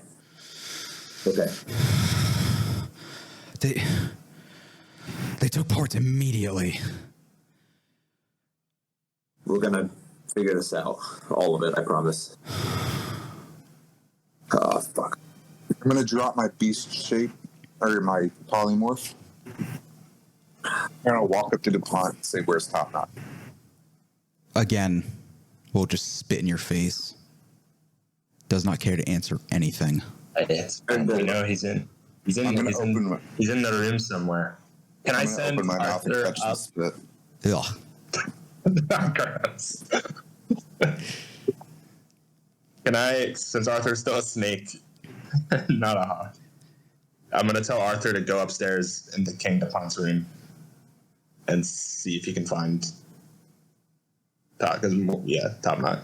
Okay.
They took parts immediately.
We're gonna figure this out. All of it, I promise. Oh, fuck.
I'm gonna drop my beast shape or my polymorph. I'm gonna walk up to Dupont and say, "Where's Topknot?"
Again, we'll just spit in your face. Does not care to answer anything.
We know he's in the room somewhere. Can I send
open my mouth and
Arthur
touch the
up?
spit?
Ugh.
Gross. Can I, since Arthur's still a snake, not a hawk, I'm going to tell Arthur to go upstairs into King Dupont's room and see if he can find Topknot.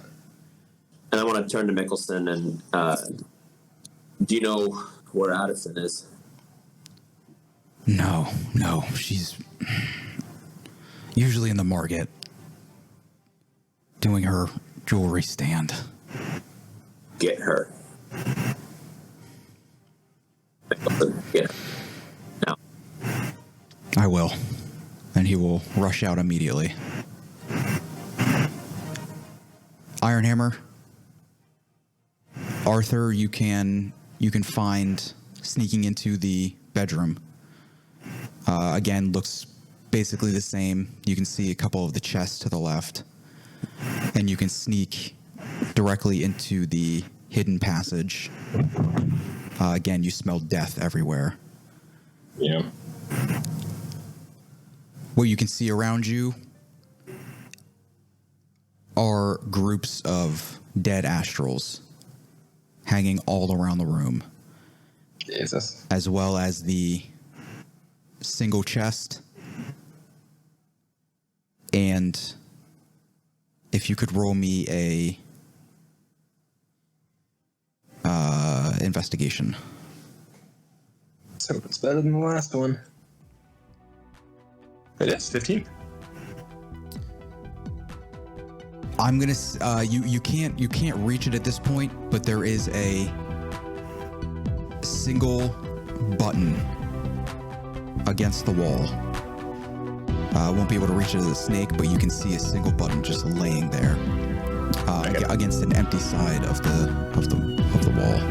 And I want to turn to Mickelson and do you know where Addison is?
No. She's usually in the market doing her jewelry stand.
Get her. Mickelson, get her. Now.
I will. And he will rush out immediately. Ironhammer. Arthur, you can find sneaking into the bedroom. Again, looks basically the same. You can see a couple of the chests to the left. And you can sneak directly into the hidden passage. Again, you smell death everywhere.
Yeah.
What you can see around you are groups of dead astrals hanging all around the room.
Jesus.
As well as the single chest. And if you could roll me a investigation.
So it's better than the last one. It is 15.
I'm gonna. You can't reach it at this point, but there is a single button against the wall. Won't be able to reach it as a snake, but you can see a single button just laying there against an empty side of the wall.